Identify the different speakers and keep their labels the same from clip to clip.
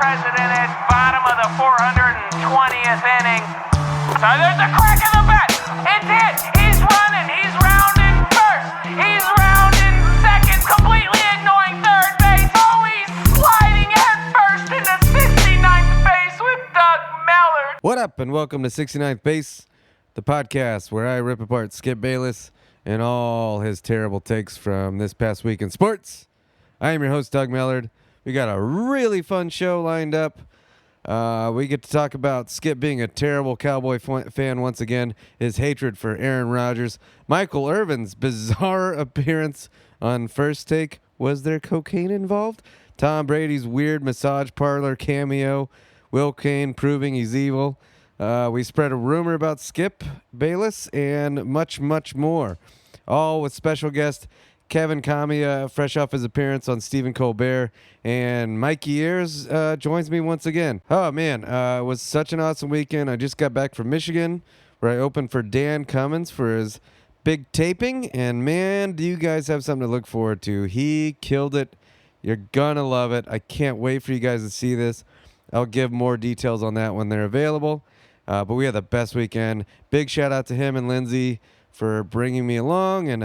Speaker 1: President, bottom of the 420th inning. So there's a crack in the bat. It's hit. He's running. He's rounding first. He's rounding second, completely ignoring third base. Oh, he's sliding head first into 69th base with Doug Mellard.
Speaker 2: What up, and welcome to 69th Base, the podcast where I rip apart Skip Bayless and all his terrible takes from this past week in sports. I am your host, Doug Mellard. We got a really fun show lined up. We get to talk about Skip being a terrible Cowboy fan once again, his hatred for Aaron Rodgers, Michael Irvin's bizarre appearance on First Take. Was there cocaine involved? Tom Brady's weird massage parlor cameo, Will Cain proving he's evil. We spread a rumor about Skip Bayless and much, much more. All with special guest Kevin Camia, fresh off his appearance on Stephen Colbert, and Mikey joins me once again. Oh, man, it was such an awesome weekend. I just got back from Michigan, where I opened for Dan Cummins for his big taping, and man, do you guys have something to look forward to. He killed it. You're going to love it. I can't wait for you guys to see this. I'll give more details on that when they're available, but we had the best weekend. Big shout out to him and Lindsay for bringing me along, and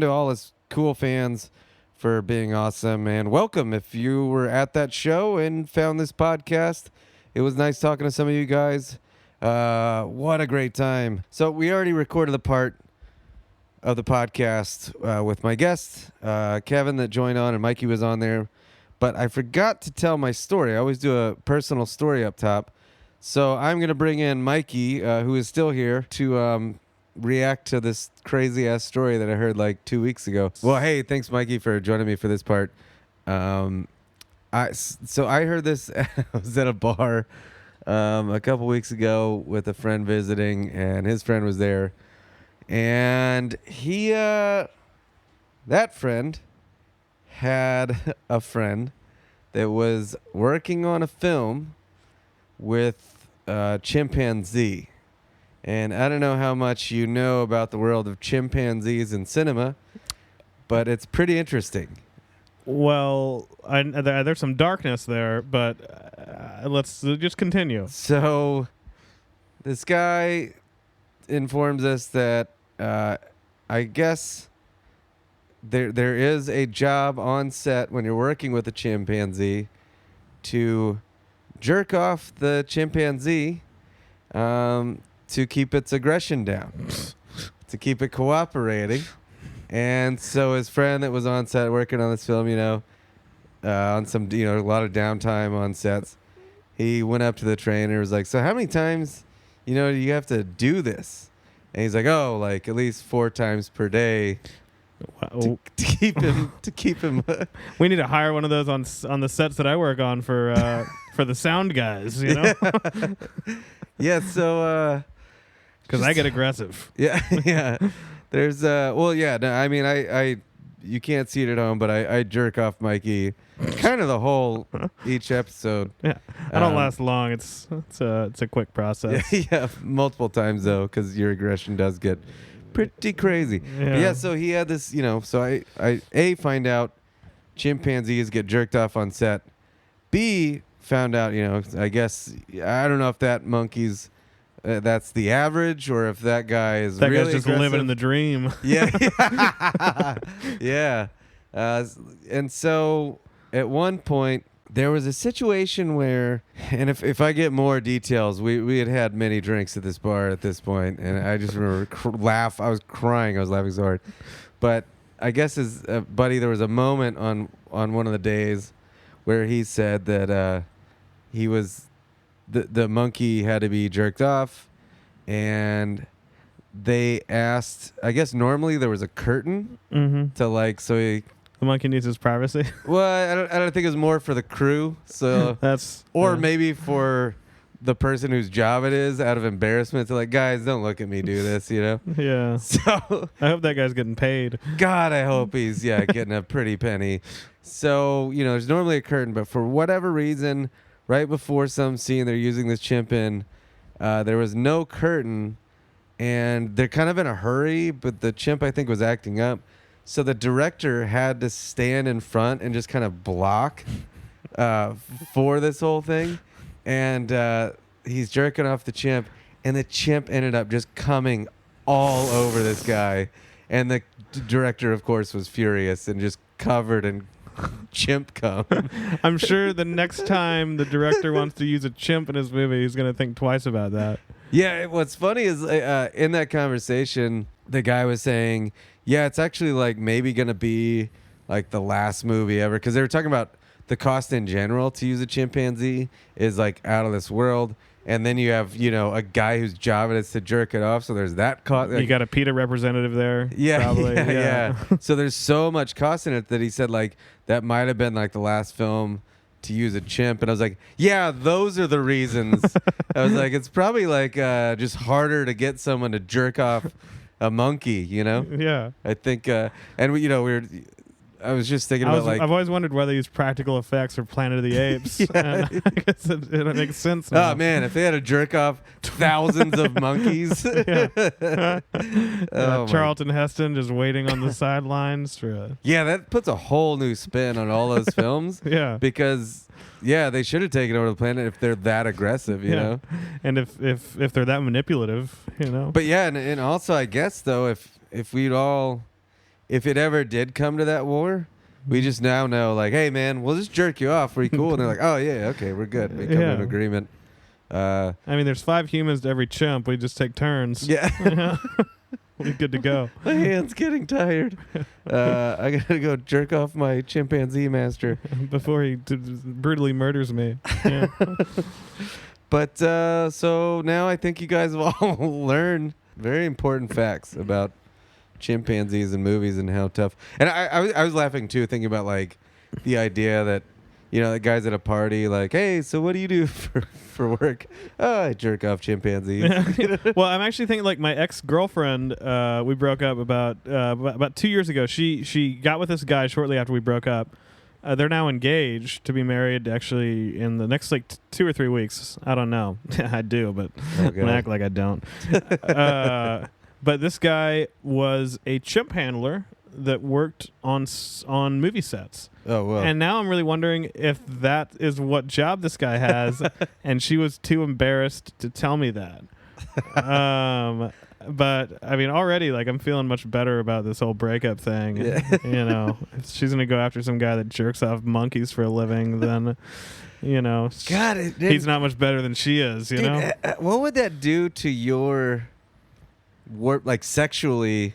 Speaker 2: to all his cool fans for being awesome. And welcome if you were at that show and found this podcast. It was nice talking to some of you guys. What a great time. So we already recorded the part of the podcast with my guest, Kevin, that joined on, and Mikey was on there. But I forgot to tell my story. I always do a personal story up top. So I'm going to bring in Mikey, who is still here, to react to this crazy-ass story that I heard like 2 weeks ago. Well, hey, thanks, Mikey, for joining me for this part. So I heard this. I was at a bar a couple weeks ago with a friend visiting, and his friend was there. And he, that friend had a friend that was working on a film with a chimpanzee. And I don't know how much you know about the world of chimpanzees in cinema, but it's pretty interesting.
Speaker 3: Well, there's some darkness there, but let's just continue.
Speaker 2: So this guy informs us that I guess there is a job on set when you're working with a chimpanzee to jerk off the chimpanzee to keep its aggression down, to keep it cooperating. And so his friend that was on set working on this film, on some, a lot of downtime on sets, he went up to the trainer and was like, so how many times, do you have to do this? And he's like, like at least 4 times per day to keep him.
Speaker 3: We need to hire one of those on the sets that I work on for the sound guys,
Speaker 2: Yeah, so
Speaker 3: because I get aggressive.
Speaker 2: Yeah. There's you can't see it at home, but I jerk off Mikey kind of the whole each episode.
Speaker 3: Yeah, I don't last long. It's a quick process.
Speaker 2: Yeah, multiple times though, because your aggression does get pretty crazy. Yeah, so he had this, so I find out chimpanzees get jerked off on set. B, found out, I guess, I don't know if that monkey's, that's the average, or if that guy is
Speaker 3: that
Speaker 2: really
Speaker 3: guy's just
Speaker 2: aggressive.
Speaker 3: living in the dream.
Speaker 2: Yeah. Yeah. And so at one point, there was a situation where, and if I get more details, we had many drinks at this bar at this point, and I just remember I was crying. I was laughing so hard. But I guess his buddy, there was a moment on one of the days where he said that he was the monkey had to be jerked off, and they asked, I guess normally there was a curtain to so he.
Speaker 3: The monkey needs his privacy.
Speaker 2: Well, I don't think it was more for the crew, so maybe for the person whose job it is, out of embarrassment, to guys, don't look at me do this,
Speaker 3: Yeah.
Speaker 2: So
Speaker 3: I hope that guy's getting paid.
Speaker 2: God, I hope he's getting a pretty penny. So there's normally a curtain, but for whatever reason, right before some scene they're using this chimp in, there was no curtain, and they're kind of in a hurry, but the chimp, I think, was acting up. So the director had to stand in front and just kind of block for this whole thing, and he's jerking off the chimp, and the chimp ended up just coming all over this guy, and the director, of course, was furious and just covered in chimp cum.
Speaker 3: I'm sure the next time the director wants to use a chimp in his movie, he's going to think twice about that.
Speaker 2: Yeah, what's funny is in that conversation, the guy was saying, yeah, it's actually like maybe going to be like the last movie ever, because they were talking about the cost in general to use a chimpanzee is like out of this world. And then you have, a guy whose job it is to jerk it off. So there's that cost.
Speaker 3: You got a PETA representative there.
Speaker 2: Yeah,
Speaker 3: probably.
Speaker 2: yeah. So there's so much cost in it that he said like that might have been like the last film to use a chimp. And I was like, yeah, those are the reasons. I was like, it's probably like just harder to get someone to jerk off a monkey,
Speaker 3: Yeah.
Speaker 2: I think, and I was just thinking about like,
Speaker 3: I've always wondered whether they use practical effects or Planet of the Apes.
Speaker 2: Yeah.
Speaker 3: And I guess it makes sense now.
Speaker 2: oh man, if they had to jerk off thousands of monkeys.
Speaker 3: Charlton Heston just waiting on the sidelines for
Speaker 2: Yeah, that puts a whole new spin on all those films.
Speaker 3: Yeah.
Speaker 2: Because they should have taken over the planet if they're that aggressive, you know.
Speaker 3: And if they're that manipulative,
Speaker 2: But yeah, and also I guess though if it ever did come to that war, we just now know like, hey man, we'll just jerk you off. We're cool. And they're like, oh yeah, okay, we're good. We come to an agreement.
Speaker 3: I mean, there's 5 humans to every chimp. We just take turns.
Speaker 2: Yeah.
Speaker 3: We're good to go.
Speaker 2: My hand's getting tired. I gotta go jerk off my chimpanzee master
Speaker 3: before he brutally murders me. Yeah.
Speaker 2: But so now I think you guys have all learned very important facts about chimpanzees and movies and how tough. And I was laughing too, thinking about like the idea that the guys at a party like, hey, so what do you do for work? Oh, I jerk off chimpanzees.
Speaker 3: Well, I'm actually thinking like my ex-girlfriend. We broke up about 2 years ago. She got with this guy shortly after we broke up. They're now engaged to be married actually in the next like 2 or 3 weeks. I don't know. I do, but I'm gonna act like I don't. But this guy was a chimp handler that worked on movie sets.
Speaker 2: Oh, well.
Speaker 3: And now I'm really wondering if that is what job this guy has, and she was too embarrassed to tell me that. But I mean, already like I'm feeling much better about this whole breakup thing.
Speaker 2: Yeah.
Speaker 3: If she's gonna go after some guy that jerks off monkeys for a living, then
Speaker 2: God,
Speaker 3: he's not much better than she is. You know,
Speaker 2: what would that do to your work, like sexually?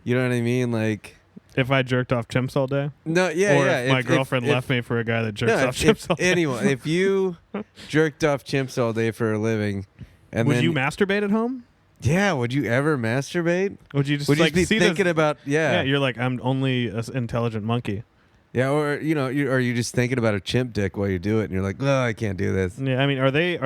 Speaker 2: You know what I mean, like.
Speaker 3: If I jerked off chimps all day?
Speaker 2: No, yeah,
Speaker 3: or
Speaker 2: yeah.
Speaker 3: if my girlfriend left me for a guy that jerks off chimps all day?
Speaker 2: Anyone, if you jerked off chimps all day for a living, and
Speaker 3: would
Speaker 2: then
Speaker 3: you masturbate at home?
Speaker 2: Yeah, would you ever masturbate?
Speaker 3: Would you just
Speaker 2: would
Speaker 3: like
Speaker 2: you be
Speaker 3: see
Speaker 2: thinking about
Speaker 3: Yeah, you're like, I'm only an intelligent monkey.
Speaker 2: Yeah, or are you just thinking about a chimp dick while you do it, and you're like, oh, I can't do this.
Speaker 3: Yeah, I mean, are they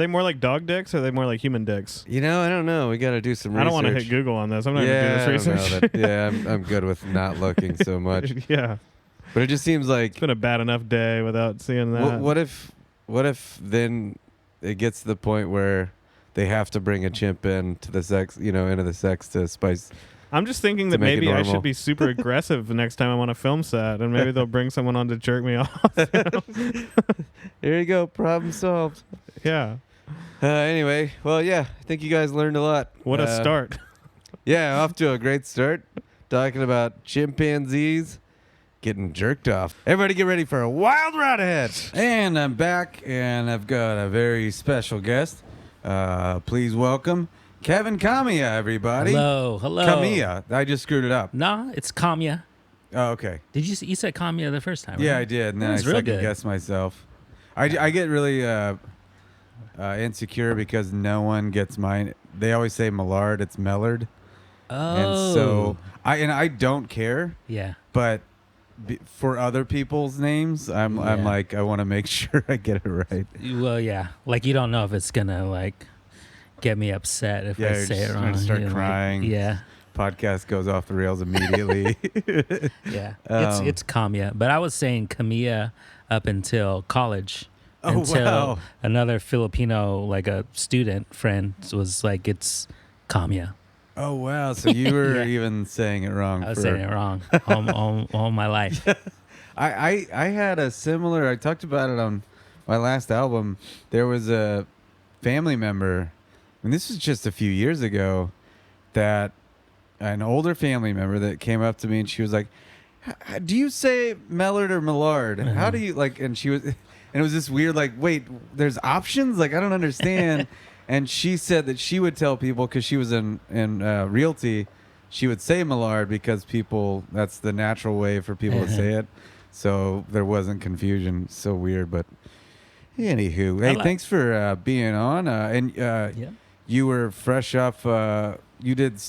Speaker 3: more like dog dicks, or are they more like human dicks?
Speaker 2: I don't know. We got to do some research.
Speaker 3: I don't want to hit Google on this. I'm not going to do this research.
Speaker 2: I'm good with not looking so much.
Speaker 3: Yeah,
Speaker 2: but it just seems like
Speaker 3: it's been a bad enough day without seeing that.
Speaker 2: What if then it gets to the point where they have to bring a chimp into the sex to spice.
Speaker 3: I'm just thinking that maybe I should be super aggressive the next time I'm on a film set, and maybe they'll bring someone on to jerk me off.
Speaker 2: Here you go, problem solved.
Speaker 3: Yeah.
Speaker 2: Anyway, well, yeah, I think you guys learned a lot.
Speaker 3: What a start.
Speaker 2: Yeah, off to a great start. Talking about chimpanzees getting jerked off. Everybody get ready for a wild ride ahead. And I'm back, and I've got a very special guest. Please welcome Kevin Camia, everybody.
Speaker 4: Hello.
Speaker 2: Camia. I just screwed it up.
Speaker 4: No, it's Camia.
Speaker 2: Oh, okay.
Speaker 4: You said Camia the first time, right?
Speaker 2: Yeah, I did, and then I second-guessed myself. I get really insecure because no one gets mine. They always say Millard. It's Mellard.
Speaker 4: Oh.
Speaker 2: And so I don't care.
Speaker 4: Yeah.
Speaker 2: But for other people's names, I'm like, I want to make sure I get it right.
Speaker 4: Well, yeah. Like, you don't know if it's gonna like get me upset if I say it wrong.
Speaker 2: Gonna start crying.
Speaker 4: Yeah.
Speaker 2: Podcast goes off the rails immediately.
Speaker 4: Yeah. It's Camia, but I was saying Camia up until college. Until another Filipino, like a student friend, was like, it's Camia.
Speaker 2: Oh, wow. So you were even saying it wrong.
Speaker 4: I was saying it wrong all my life.
Speaker 2: I had a similar. I talked about it on my last album. There was a family member, and this was just a few years ago, that an older family member that came up to me and she was like, "Do you say Mellard or Millard? How do you like?" And she was, and it was this weird like, "Wait, there's options? Like I don't understand." And she said that she would tell people because she was in realty. She would say Millard because that's the natural way for people to say it. So there wasn't confusion. So weird, but anywho. Hey, thanks for being on. You were fresh off, you did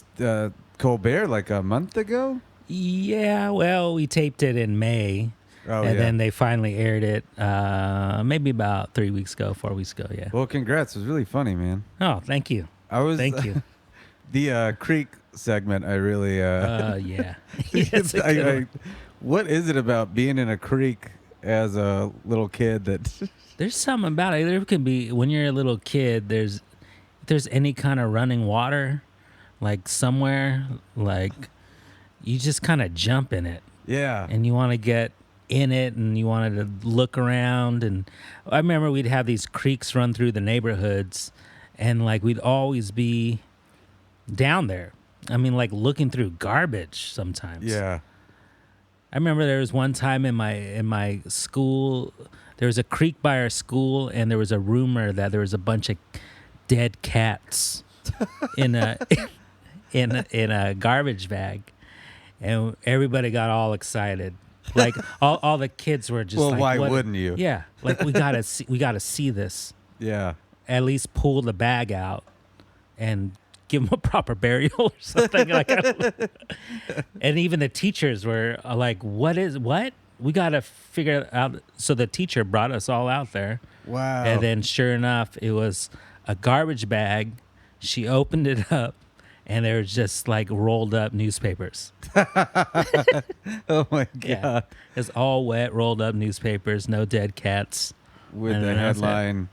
Speaker 2: Colbert like a month ago?
Speaker 4: Yeah, well, we taped it in May. Then they finally aired it maybe about 3 weeks ago, 4 weeks ago, yeah.
Speaker 2: Well, congrats. It was really funny, man.
Speaker 4: Oh, thank you. Thank you.
Speaker 2: The Creek segment, I really...
Speaker 4: yeah. Yes,
Speaker 2: what is it about being in a creek as a little kid that...
Speaker 4: There's something about it. There can be, when you're a little kid, if there's any kind of running water, like somewhere, like you just kind of jump in it.
Speaker 2: Yeah.
Speaker 4: And you want to get in it and you wanted to look around. And I remember we'd have these creeks run through the neighborhoods and like we'd always be down there. I mean, like looking through garbage sometimes.
Speaker 2: Yeah.
Speaker 4: I remember there was one time in my school, there was a creek by our school, and there was a rumor that there was a bunch of dead cats in a garbage bag, and everybody got all excited. Like all the kids were just
Speaker 2: well,
Speaker 4: like,
Speaker 2: why wouldn't you?
Speaker 4: Yeah, like we gotta see this.
Speaker 2: Yeah.
Speaker 4: At least pull the bag out and give them a proper burial or something like that. And even the teachers were like, what? We got to figure out. So the teacher brought us all out there.
Speaker 2: Wow.
Speaker 4: And then sure enough, it was a garbage bag. She opened it up and there was just like rolled up newspapers.
Speaker 2: Oh my God.
Speaker 4: Yeah. It's all wet, rolled up newspapers, no dead cats.
Speaker 2: With the headline,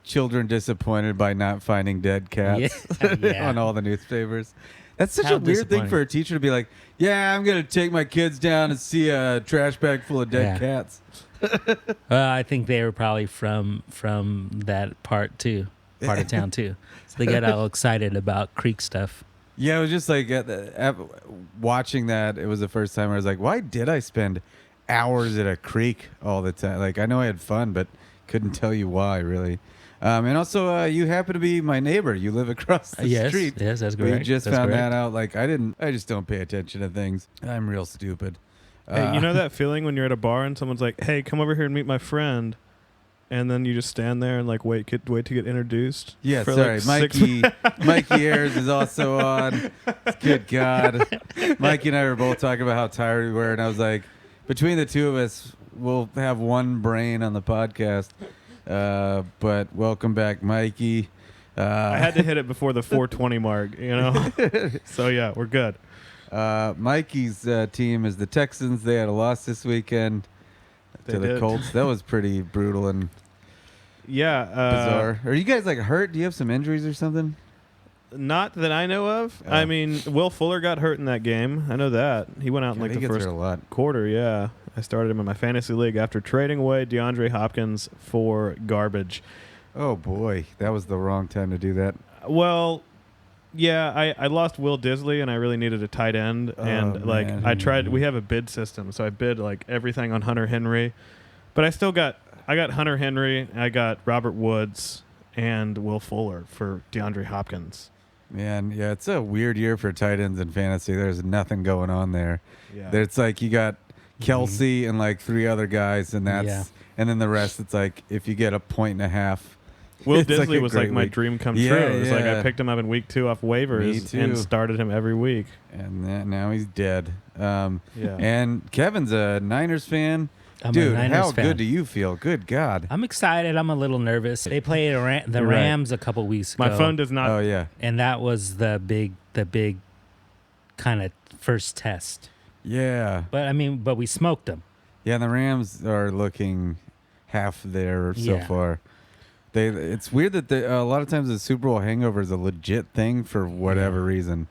Speaker 2: "Children disappointed by not finding dead cats,"
Speaker 4: Yeah.
Speaker 2: on all the newspapers. That's such
Speaker 4: How
Speaker 2: a weird thing for a teacher to be like, "Yeah, I'm going to take my kids down and see a trash bag full of dead cats."
Speaker 4: I think they were probably from that part of town too. So they got all excited about creek stuff.
Speaker 2: Yeah, it was just like watching that. It was the first time I was like, why did I spend hours at a creek all the time? Like, I know I had fun, but couldn't tell you why, really. And also, you happen to be my neighbor. You live across the street.
Speaker 4: Yes, that's great.
Speaker 2: We just found that out. Like, I just don't pay attention to things. I'm real stupid.
Speaker 3: Hey, you know that feeling when you're at a bar and someone's like, "Hey, come over here and meet my friend," and then you just stand there and like wait to get introduced?
Speaker 2: Yeah,
Speaker 3: for
Speaker 2: sorry,
Speaker 3: like
Speaker 2: Mikey Ayers is also on. Good God, Mikey and I were both talking about how tired we were, and I was like, between the two of us, we'll have one brain on the podcast. But welcome back, Mikey.
Speaker 3: I had to hit it before the 420 mark, you know. So yeah, we're good.
Speaker 2: Mikey's team is the Texans. They had a loss this weekend to the Colts. That was pretty brutal and bizarre. Are you guys like hurt? Do you have some injuries or something?
Speaker 3: Not that I know of.
Speaker 2: Oh.
Speaker 3: I mean, Will Fuller got hurt in that game. I know that. He went out in like the first quarter. Yeah, I started him in my fantasy league after trading away DeAndre Hopkins for garbage.
Speaker 2: Oh boy, that was the wrong time to do that.
Speaker 3: Well, yeah, I lost Will Disley and I really needed a tight end. And like I tried, we have a bid system, so I bid like everything on Hunter Henry, but I got Hunter Henry, I got Robert Woods, and Will Fuller for DeAndre Hopkins.
Speaker 2: Man, yeah, it's a weird year for tight ends in fantasy. There's nothing going on there.
Speaker 3: Yeah.
Speaker 2: It's like you got Kelsey and like three other guys, and and then the rest. It's like if you get 1.5 points.
Speaker 3: Will Disley was like my dream come true. It was like I picked him up in week 2 off waivers and started him every week.
Speaker 2: And now he's dead. And Kevin's a Niners fan. Dude, how good do you feel? Good God.
Speaker 4: I'm excited. I'm a little nervous. They played the Rams a couple weeks ago.
Speaker 3: My phone does not.
Speaker 2: Oh, yeah.
Speaker 4: And that was the big kind of first test.
Speaker 2: Yeah.
Speaker 4: But we smoked them.
Speaker 2: Yeah, and the Rams are looking half there so far. It's weird that a lot of times the Super Bowl hangover is a legit thing for whatever reason.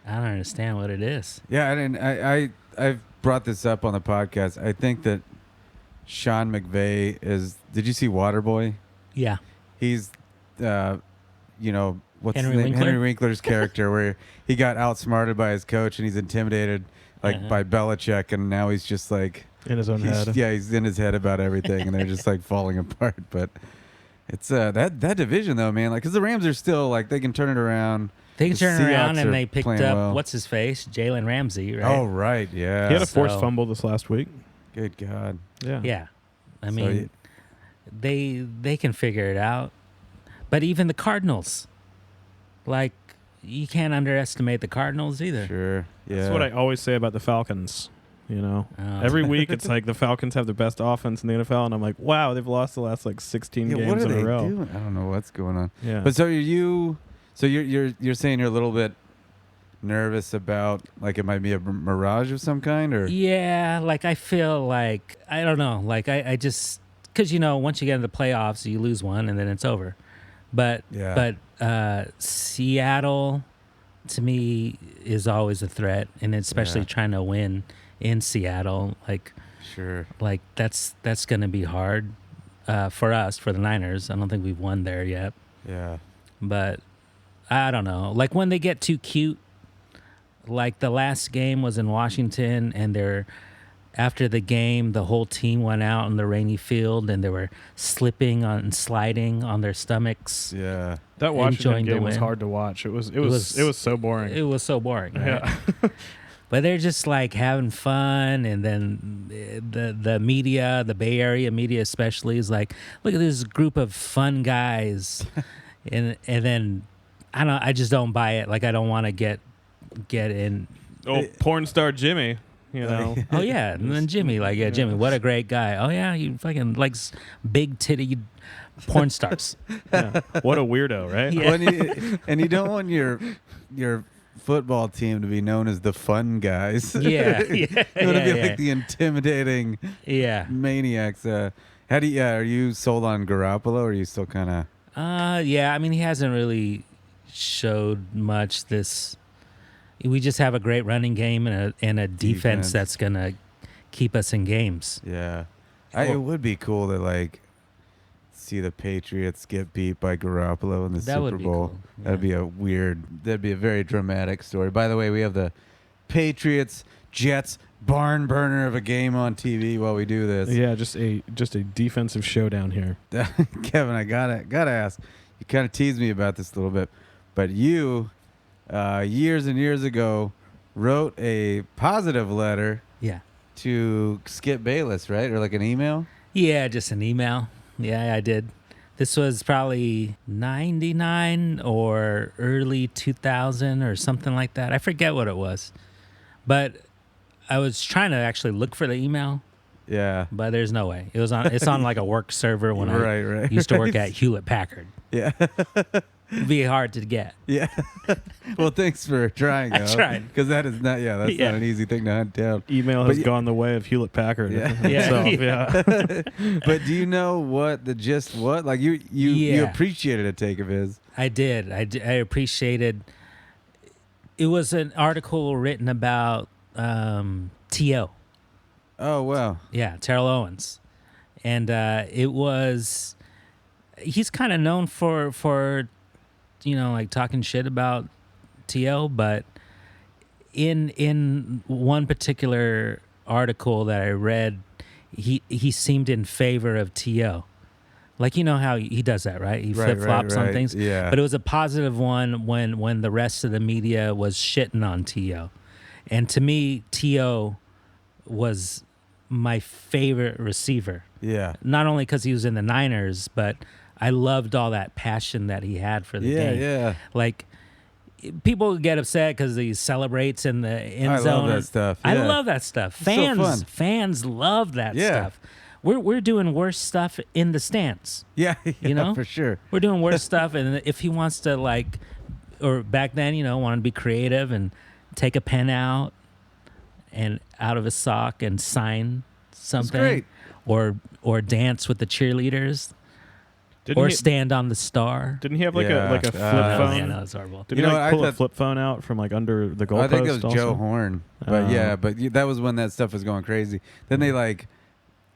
Speaker 4: I don't understand what it is.
Speaker 2: Yeah, I've brought this up on the podcast. I think that Sean McVay is. Did you see Waterboy?
Speaker 4: Yeah.
Speaker 2: He's, what's
Speaker 4: Henry
Speaker 2: his name?
Speaker 4: Winkler?
Speaker 2: Henry Winkler's character, where he got outsmarted by his coach and he's intimidated, by Belichick, and now he's just like
Speaker 3: In his own head.
Speaker 2: Yeah, he's in his head about everything, and they're just like falling apart. But it's that division though, man. Like, because the Rams are still like they can turn it around.
Speaker 4: They can
Speaker 2: The
Speaker 4: turn it around,
Speaker 2: Seahawks
Speaker 4: and
Speaker 2: are
Speaker 4: they picked
Speaker 2: playing
Speaker 4: up
Speaker 2: well.
Speaker 4: what's his face, Jalen Ramsey, right?
Speaker 2: Oh right, yeah.
Speaker 3: He had a forced
Speaker 4: So-
Speaker 3: fumble this last week.
Speaker 2: Good God.
Speaker 3: Yeah.
Speaker 4: Yeah, I
Speaker 2: So
Speaker 4: mean, they can figure it out. But even the Cardinals, like, you can't underestimate the Cardinals either.
Speaker 2: Sure. Yeah.
Speaker 3: That's what I always say about the Falcons.
Speaker 4: Oh.
Speaker 3: Every week it's like the Falcons have the best offense in the NFL, and I'm like, wow, they've lost the last like 16
Speaker 2: Yeah,
Speaker 3: games
Speaker 2: what are
Speaker 3: in
Speaker 2: they
Speaker 3: a row.
Speaker 2: doing? I don't know what's going on.
Speaker 3: Yeah.
Speaker 2: But so you're saying you're a little bit nervous about like it might be a mirage of some kind, or
Speaker 4: Yeah, like I feel like I don't know, like I just because once you get into the playoffs, you lose one and then it's over. But Seattle to me is always a threat, and especially
Speaker 2: Yeah.
Speaker 4: trying to win in Seattle,
Speaker 2: sure.
Speaker 4: like that's going to be hard for us, for the Niners. I don't think we've won there yet,
Speaker 2: Yeah.
Speaker 4: but I don't know. Like when they get too cute, like the last game was in Washington, and after the game, the whole team went out on the rainy field, and they were slipping and sliding on their stomachs.
Speaker 2: Yeah.
Speaker 3: That Washington
Speaker 4: enjoying the
Speaker 3: game was
Speaker 4: win.
Speaker 3: hard to watch. It was so boring.
Speaker 4: It was so boring. Right?
Speaker 3: Yeah.
Speaker 4: But they're just like having fun, and then the media, the Bay Area media especially, is like, look at this group of fun guys, and then I just don't buy it. Like I don't want to get in.
Speaker 3: Oh, porn star Jimmy.
Speaker 4: Oh yeah, and then Jimmy, Jimmy, what a great guy. Oh yeah, he fucking likes big titty porn stars.
Speaker 3: Yeah. What a weirdo, right?
Speaker 4: Yeah.
Speaker 2: And you don't want your football team to be known as the fun guys.
Speaker 4: Yeah,
Speaker 2: You want to be
Speaker 4: yeah.
Speaker 2: like the intimidating
Speaker 4: Yeah.
Speaker 2: maniacs. Are you sold on Garoppolo, or are you still kind of?
Speaker 4: Yeah. I mean, he hasn't really showed much this. We just have a great running game and a defense that's gonna keep us in games.
Speaker 2: Yeah. It would be cool to like see the Patriots get beat by Garoppolo in the
Speaker 4: That
Speaker 2: Super
Speaker 4: would be
Speaker 2: Bowl.
Speaker 4: cool.
Speaker 2: That'd be that'd be a very dramatic story. By the way, we have the Patriots Jets barn burner of a game on TV while we do this.
Speaker 3: Yeah, just a defensive showdown here.
Speaker 2: Kevin, I gotta ask. You kind of teased me about this a little bit, but you, years and years ago, wrote a positive letter
Speaker 4: Yeah.
Speaker 2: to Skip Bayless, right? Or like an email?
Speaker 4: Yeah, just an email. Yeah, I did. This was probably 99 or early 2000 or something like that. I forget what it was. But I was trying to actually look for the email,
Speaker 2: Yeah.
Speaker 4: but there's no way. It's on like a work server when I
Speaker 2: Right.
Speaker 4: used to work at Hewlett Packard.
Speaker 2: Yeah.
Speaker 4: It'd be hard to get.
Speaker 2: Yeah. Well, thanks for trying.
Speaker 4: I tried.
Speaker 2: Because that is not, that's
Speaker 4: Yeah.
Speaker 2: not an easy thing to hunt down.
Speaker 3: Email
Speaker 2: But
Speaker 3: has gone the way of Hewlett Packard.
Speaker 2: Yeah.
Speaker 3: Yeah.
Speaker 2: But do you know what the gist was? Like you
Speaker 4: Yeah.
Speaker 2: appreciated a take of his.
Speaker 4: I did. I appreciated. It was an article written about T.O.
Speaker 2: Oh, wow.
Speaker 4: Yeah, Terrell Owens, and it was. He's kind of known for like talking shit about T.O., but in one particular article that I read, he seemed in favor of T.O. Like, you know how he does that, right? He
Speaker 2: Right,
Speaker 4: flip-flops on
Speaker 2: right.
Speaker 4: things.
Speaker 2: Yeah.
Speaker 4: But it was a positive one when the rest of the media was shitting on T.O. And to me, T.O. was my favorite receiver.
Speaker 2: Yeah.
Speaker 4: Not only because he was in the Niners, but I loved all that passion that he had for the game.
Speaker 2: Yeah.
Speaker 4: Like, people get upset because he celebrates in the end
Speaker 2: I
Speaker 4: zone.
Speaker 2: love that stuff.
Speaker 4: I
Speaker 2: Yeah.
Speaker 4: love that stuff.
Speaker 2: so fun.
Speaker 4: Fans love that
Speaker 2: Yeah.
Speaker 4: stuff. We're doing worse stuff in the stands.
Speaker 2: Yeah.
Speaker 4: You know?
Speaker 2: For sure.
Speaker 4: We're doing worse stuff, and if he wants to or back then, wanted to be creative and take a pen out of his sock and sign something,
Speaker 2: great.
Speaker 4: or dance with the cheerleaders. or stand on the star.
Speaker 3: Didn't he have like a flip phone?
Speaker 4: Yeah, no, it's horrible.
Speaker 3: Did he pull a flip phone out from like under the goalpost?
Speaker 2: I think it was Joe Horn. But that was when that stuff was going crazy. Then they like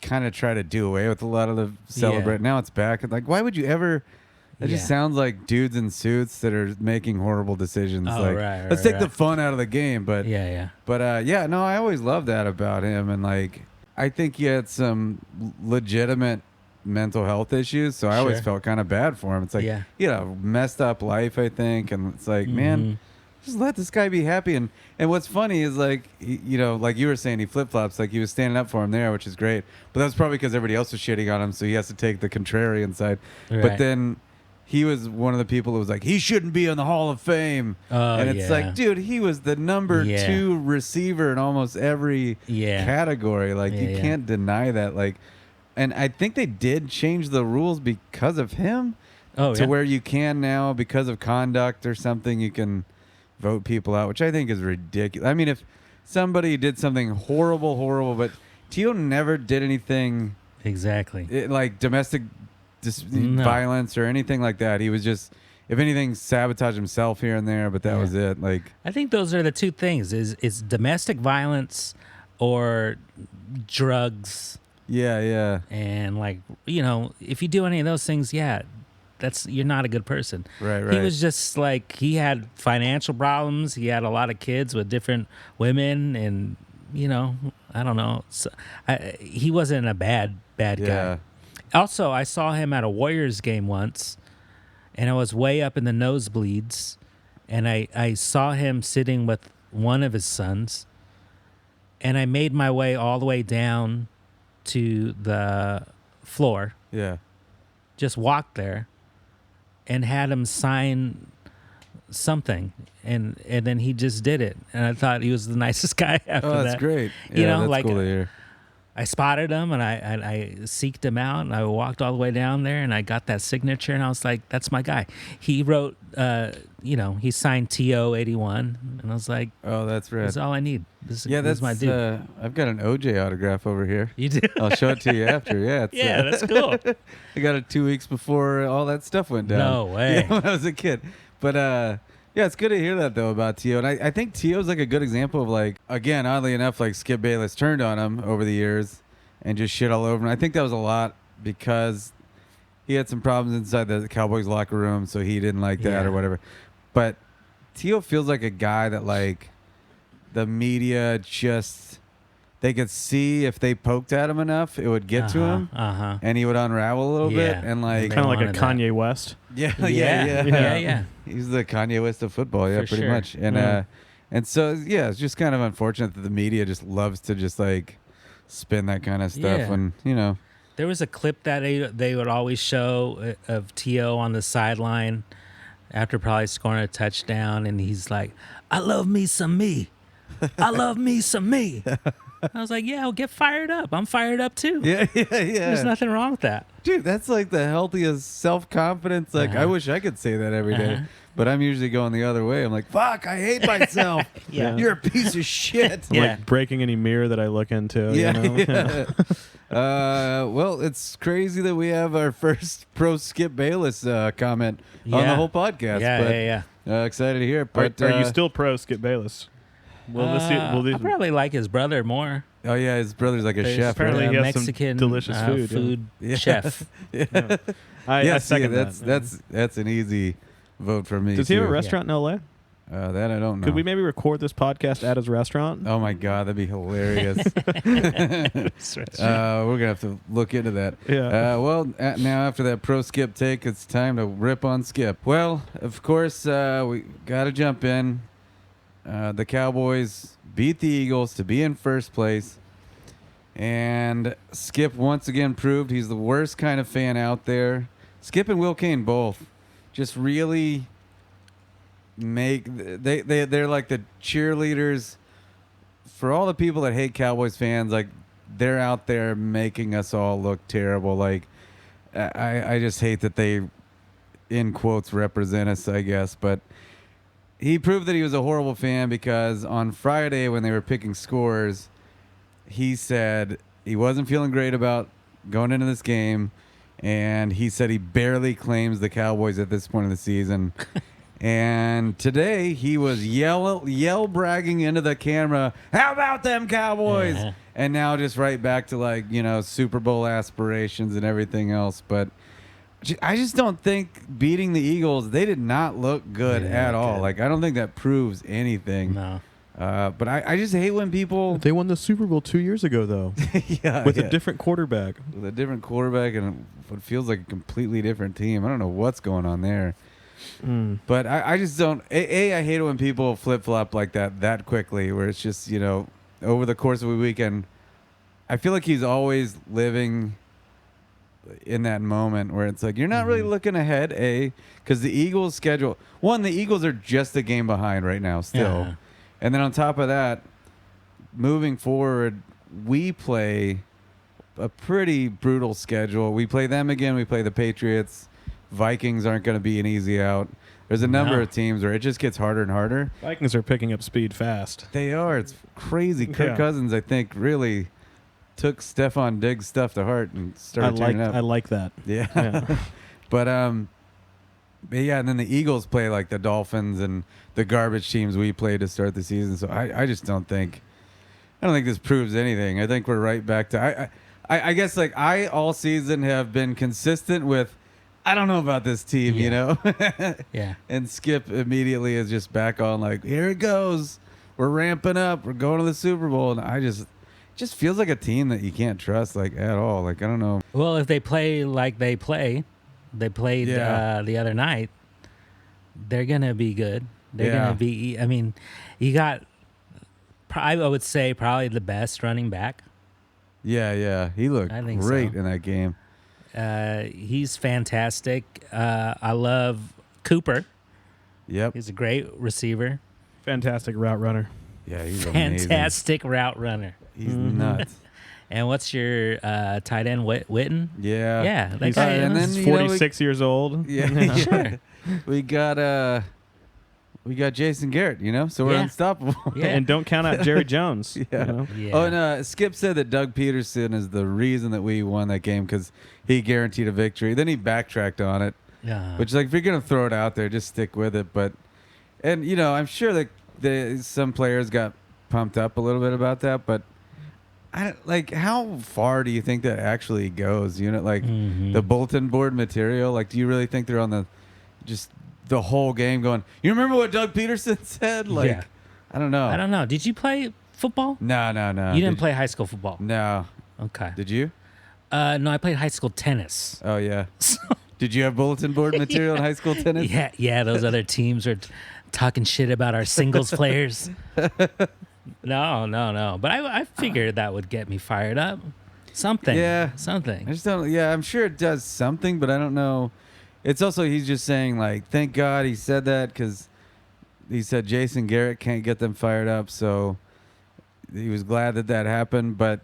Speaker 2: kind of try to do away with a lot of the celebrate. Now it's back. Like, why would you ever? It just sounds like dudes in suits that are making horrible decisions. Let's take the fun out of the game. But no, I always loved that about him. And like, I think he had some legitimate mental health issues, so I always felt kind of bad for him. It's like, he had a messed up life, I think, and it's like, man, just let this guy be happy. And what's funny is like, like you were saying, he flip-flops, like he was standing up for him there, which is great, but that's probably because everybody else was shitting on him, so he has to take the contrarian side. But then he was one of the people who was like, he shouldn't be in the Hall of Fame. And it's like, dude, he was the number 2 receiver in almost every category. Like, you can't deny that. Like, and I think they did change the rules because of him to where you can now, because of conduct or something, you can vote people out, which I think is ridiculous. I mean, if somebody did something horrible, but Tio never did anything like domestic violence or anything like that. He was just, if anything, sabotage himself here and there, but that was it. Like,
Speaker 4: I think those are the two things: is domestic violence or drugs. Yeah. And like, if you do any of those things, you're not a good person.
Speaker 2: Right.
Speaker 4: He was just like, he had financial problems. He had a lot of kids with different women, and I don't know. So, he wasn't a bad guy. Also, I saw him at a Warriors game once, and I was way up in the nosebleeds, and I saw him sitting with one of his sons, and I made my way all the way down to the floor. Just walked there and had him sign something, and then he just did it, and I thought he was the nicest guy after that.
Speaker 2: Oh, that's great.
Speaker 4: That's
Speaker 2: like, cool to hear.
Speaker 4: I spotted him, and I seeked him out, and I walked all the way down there, and I got that signature, and I was like, that's my guy. He wrote, he signed TO 81, and I was like,
Speaker 2: oh, that's right.
Speaker 4: That's all I need. This
Speaker 2: that's
Speaker 4: my dude.
Speaker 2: I've got an OJ autograph over here.
Speaker 4: You do?
Speaker 2: I'll show it to you after. Yeah,
Speaker 4: that's cool.
Speaker 2: I got it 2 weeks before all that stuff went down.
Speaker 4: No way.
Speaker 2: When I was a kid. But it's good to hear that though about T.O. And I think T.O.'s like a good example of, like, again, oddly enough, like Skip Bayless turned on him over the years and just shit all over him. I think that was a lot because he had some problems inside the Cowboys locker room, so he didn't like that or whatever. But T.O. feels like a guy that, like, the media just, they could see if they poked at him enough, it would get to him, and he would unravel a little bit, and like
Speaker 3: kind of like a Kanye West.
Speaker 2: Yeah. He's the Kanye West of football, pretty much. And so it's just kind of unfortunate that the media just loves to just like spin that kind of stuff when
Speaker 4: There was a clip that they would always show of T.O. on the sideline after probably scoring a touchdown, and he's like, "I love me some me. I love me some me." I was like, well, get fired up. I'm fired up too.
Speaker 2: Yeah.
Speaker 4: There's nothing wrong with that.
Speaker 2: Dude, that's like the healthiest self-confidence. Like, I wish I could say that every day. But I'm usually going the other way. I'm like, fuck, I hate myself. You're a piece of shit.
Speaker 3: I'm like breaking any mirror that I look into.
Speaker 2: Well, it's crazy that we have our first pro Skip Bayless comment on the whole podcast. Excited to hear it. But
Speaker 3: are you still pro Skip Bayless?
Speaker 4: I probably like his brother more.
Speaker 2: Oh yeah, his brother's like a chef.
Speaker 3: Apparently, he has
Speaker 4: Mexican
Speaker 3: some delicious food
Speaker 4: chef.
Speaker 3: I second
Speaker 2: that's an easy vote for me.
Speaker 3: Does he have a restaurant in L.A.?
Speaker 2: That I don't know.
Speaker 3: Could we maybe record this podcast at his restaurant?
Speaker 2: Oh my god, that'd be hilarious. We're gonna have to look into that. Now after that pro Skip take, it's time to rip on Skip. Well, of course, we gotta jump in. The Cowboys beat the Eagles to be in first place, and Skip once again proved he's the worst kind of fan out there. Skip and Will Cain both just really they're like the cheerleaders for all the people that hate Cowboys fans. Like, they're out there making us all look terrible. Like, I just hate that they, in quotes, represent us, I guess, but he proved that he was a horrible fan because on Friday when they were picking scores, he said he wasn't feeling great about going into this game. and he said he barely claims the Cowboys at this point of the season. And today he was yell bragging into the camera, "How about them Cowboys?"
Speaker 4: Yeah.
Speaker 2: And now just right back to like, Super Bowl aspirations and everything else. But I just don't think beating the Eagles, they did not look good at all. Like, I don't think that proves anything.
Speaker 4: No.
Speaker 2: But I just hate when people...
Speaker 3: They won the Super Bowl 2 years ago, though. With a different quarterback.
Speaker 2: With a different quarterback and what feels like a completely different team. I don't know what's going on there. But I just don't... I hate it when people flip-flop like that quickly, where it's just, over the course of a weekend. I feel like he's always living in that moment where it's like, you're not really looking ahead, because the Eagles' schedule... One, the Eagles are just a game behind right now still.
Speaker 4: Yeah.
Speaker 2: And then on top of that, moving forward, we play a pretty brutal schedule. We play them again. We play the Patriots. Vikings aren't going to be an easy out. There's a number of teams where it just gets harder and harder.
Speaker 3: Vikings are picking up speed fast.
Speaker 2: They are. It's crazy. Kirk Cousins, I think, really took Stephon Diggs' stuff to heart and started turning up.
Speaker 3: I like that.
Speaker 2: Yeah. But yeah, and then the Eagles play like the Dolphins and the garbage teams we played to start the season. So I just don't think this proves anything. I think we're right back to I guess like I all season have been consistent with I don't know about this team,
Speaker 4: Yeah.
Speaker 2: And Skip immediately is just back on like, here it goes. We're ramping up. We're going to the Super Bowl. And it just feels like a team that you can't trust like at all. Like, I don't know.
Speaker 4: Well, if they play like they played the other night, they're going to be good. They're going to be, I mean, you got, I would say, probably the best running back.
Speaker 2: Yeah. He looked great in that game.
Speaker 4: He's fantastic. I love Cooper.
Speaker 2: Yep.
Speaker 4: He's a great receiver.
Speaker 3: Fantastic route runner.
Speaker 2: Yeah, he's
Speaker 4: fantastic route runner.
Speaker 2: He's nuts.
Speaker 4: And what's your tight end, Witten?
Speaker 2: Yeah.
Speaker 4: Yeah.
Speaker 3: He's 46 years old.
Speaker 2: Yeah.
Speaker 4: Sure.
Speaker 2: We got Jason Garrett, so we're unstoppable.
Speaker 3: Yeah. And don't count out Jerry Jones.
Speaker 2: Yeah. Oh, and Skip said that Doug Peterson is the reason that we won that game because he guaranteed a victory. Then he backtracked on it.
Speaker 4: Yeah.
Speaker 2: Which, like, if you're going to throw it out there, just stick with it. But, and, I'm sure that some players got pumped up a little bit about that. But, how far do you think that actually goes? The bulletin board material? Like, do you really think they're on the whole game going, you remember what Doug Peterson said? Like, I don't know.
Speaker 4: Did you play football?
Speaker 2: No.
Speaker 4: You didn't play high school football?
Speaker 2: No.
Speaker 4: Okay.
Speaker 2: Did you?
Speaker 4: No, I played high school tennis.
Speaker 2: Oh, yeah. Did you have bulletin board material in high school tennis?
Speaker 4: Yeah. Those other teams are talking shit about our singles players. No. But I figured that would get me fired up. Something.
Speaker 2: Yeah.
Speaker 4: Something.
Speaker 2: I just don't. Yeah, I'm sure it does something, but I don't know. It's also, he's just saying, like, thank God he said that because he said Jason Garrett can't get them fired up. So he was glad that happened. But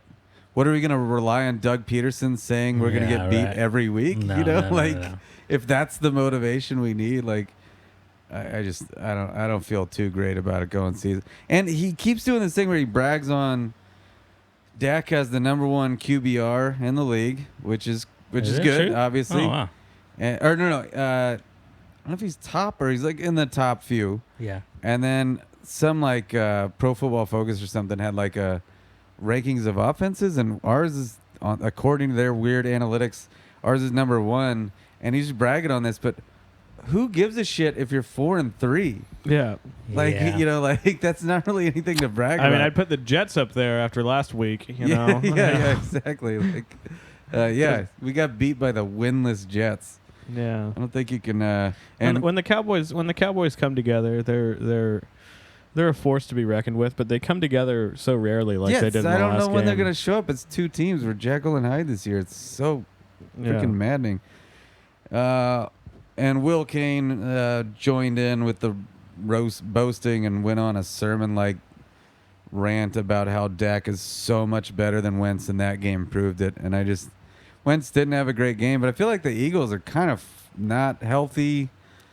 Speaker 2: what are we going to rely on Doug Peterson saying we're going to get beat every week?
Speaker 4: No.
Speaker 2: If that's the motivation we need, like, I don't feel too great about it going season. And he keeps doing this thing where he brags on Dak has the number 1 QBR in the league, which is good,
Speaker 4: true?
Speaker 2: obviously.
Speaker 4: Oh, wow.
Speaker 2: I don't know if he's top or he's like in the top few.
Speaker 4: Yeah.
Speaker 2: And then some like Pro Football Focus or something had like a rankings of offenses, and ours is according to their weird analytics, ours is number 1, and he's just bragging on this. But who gives a shit if you're 4-3?
Speaker 3: Yeah.
Speaker 2: Like that's not really anything to brag about.
Speaker 3: I mean, I'd put the Jets up there after last week.
Speaker 2: Yeah, exactly. Like, we got beat by the winless Jets.
Speaker 3: Yeah,
Speaker 2: I don't think you can.
Speaker 3: And when the Cowboys come together, they're a force to be reckoned with. But they come together so rarely, like they did in the last game.
Speaker 2: I don't know when they're going to show up. It's 2 teams. We're Jekyll and Hyde this year. It's so freaking maddening. And Will Cain joined in with the boasting and went on a sermon-like rant about how Dak is so much better than Wentz, and that game proved it. And Wentz didn't have a great game, but I feel like the Eagles are kind of not healthy.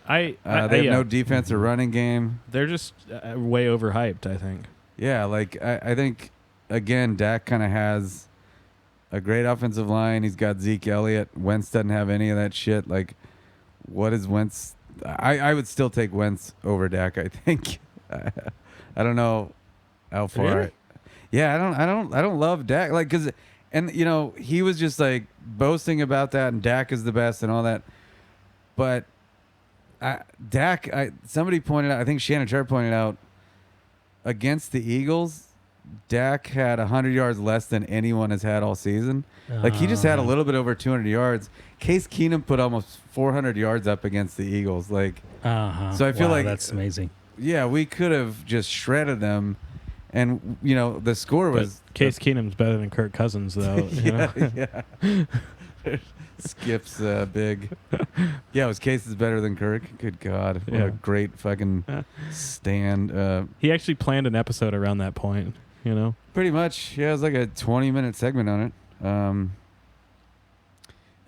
Speaker 2: They have no defense or running game.
Speaker 3: They're just way overhyped, I think.
Speaker 2: Yeah, like I think, again, Dak kind of has a great offensive line. He's got Zeke Elliott. Wentz doesn't have any of that shit. Like, what is Wentz? I would still take Wentz over Dak, I think. I don't know how far.
Speaker 3: Really?
Speaker 2: Yeah, I don't love Dak. Like, cause, and you know, he was just like boasting about that, and Dak is the best and all that. But Dak, somebody pointed out, I think Shannon Sharp pointed out, against the Eagles, Dak had 100 yards less than anyone has had all season. Like, he just had a little bit over 200 yards. Case Keenum put almost 400 yards up against the Eagles. Like, so I feel like
Speaker 4: that's amazing.
Speaker 2: Yeah, we could have just shredded them, and you know the score was.
Speaker 3: But Case Keenum's better than Kirk Cousins, though. You know?
Speaker 2: Yeah. Skip's big. Yeah, was Case is better than Kirk. Good God, what a great fucking stand.
Speaker 3: He actually planned an episode around that point. You know,
Speaker 2: pretty much. Yeah, it was like a 20-minute segment on it.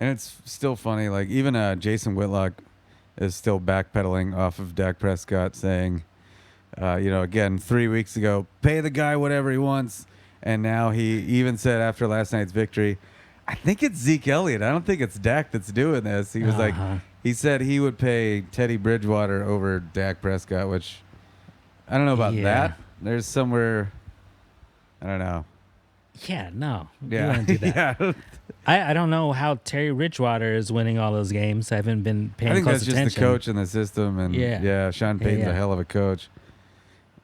Speaker 2: And it's still funny. Like, even Jason Whitlock is still backpedaling off of Dak Prescott, saying, you know, again, 3 weeks ago, pay the guy whatever he wants. And now he even said after last night's victory, I think it's Zeke Elliott. I don't think it's Dak that's doing this. He was like, he said he would pay Teddy Bridgewater over Dak Prescott, which I don't know about that. There's somewhere, I don't know.
Speaker 4: Yeah, no.
Speaker 2: Yeah.
Speaker 4: You don't do that.
Speaker 2: Yeah.
Speaker 4: I don't know how Terry Bridgewater is winning all those games. I haven't been paying
Speaker 2: I think
Speaker 4: close
Speaker 2: that's
Speaker 4: attention.
Speaker 2: just the coach and the system. And Sean Payton's a hell of a coach.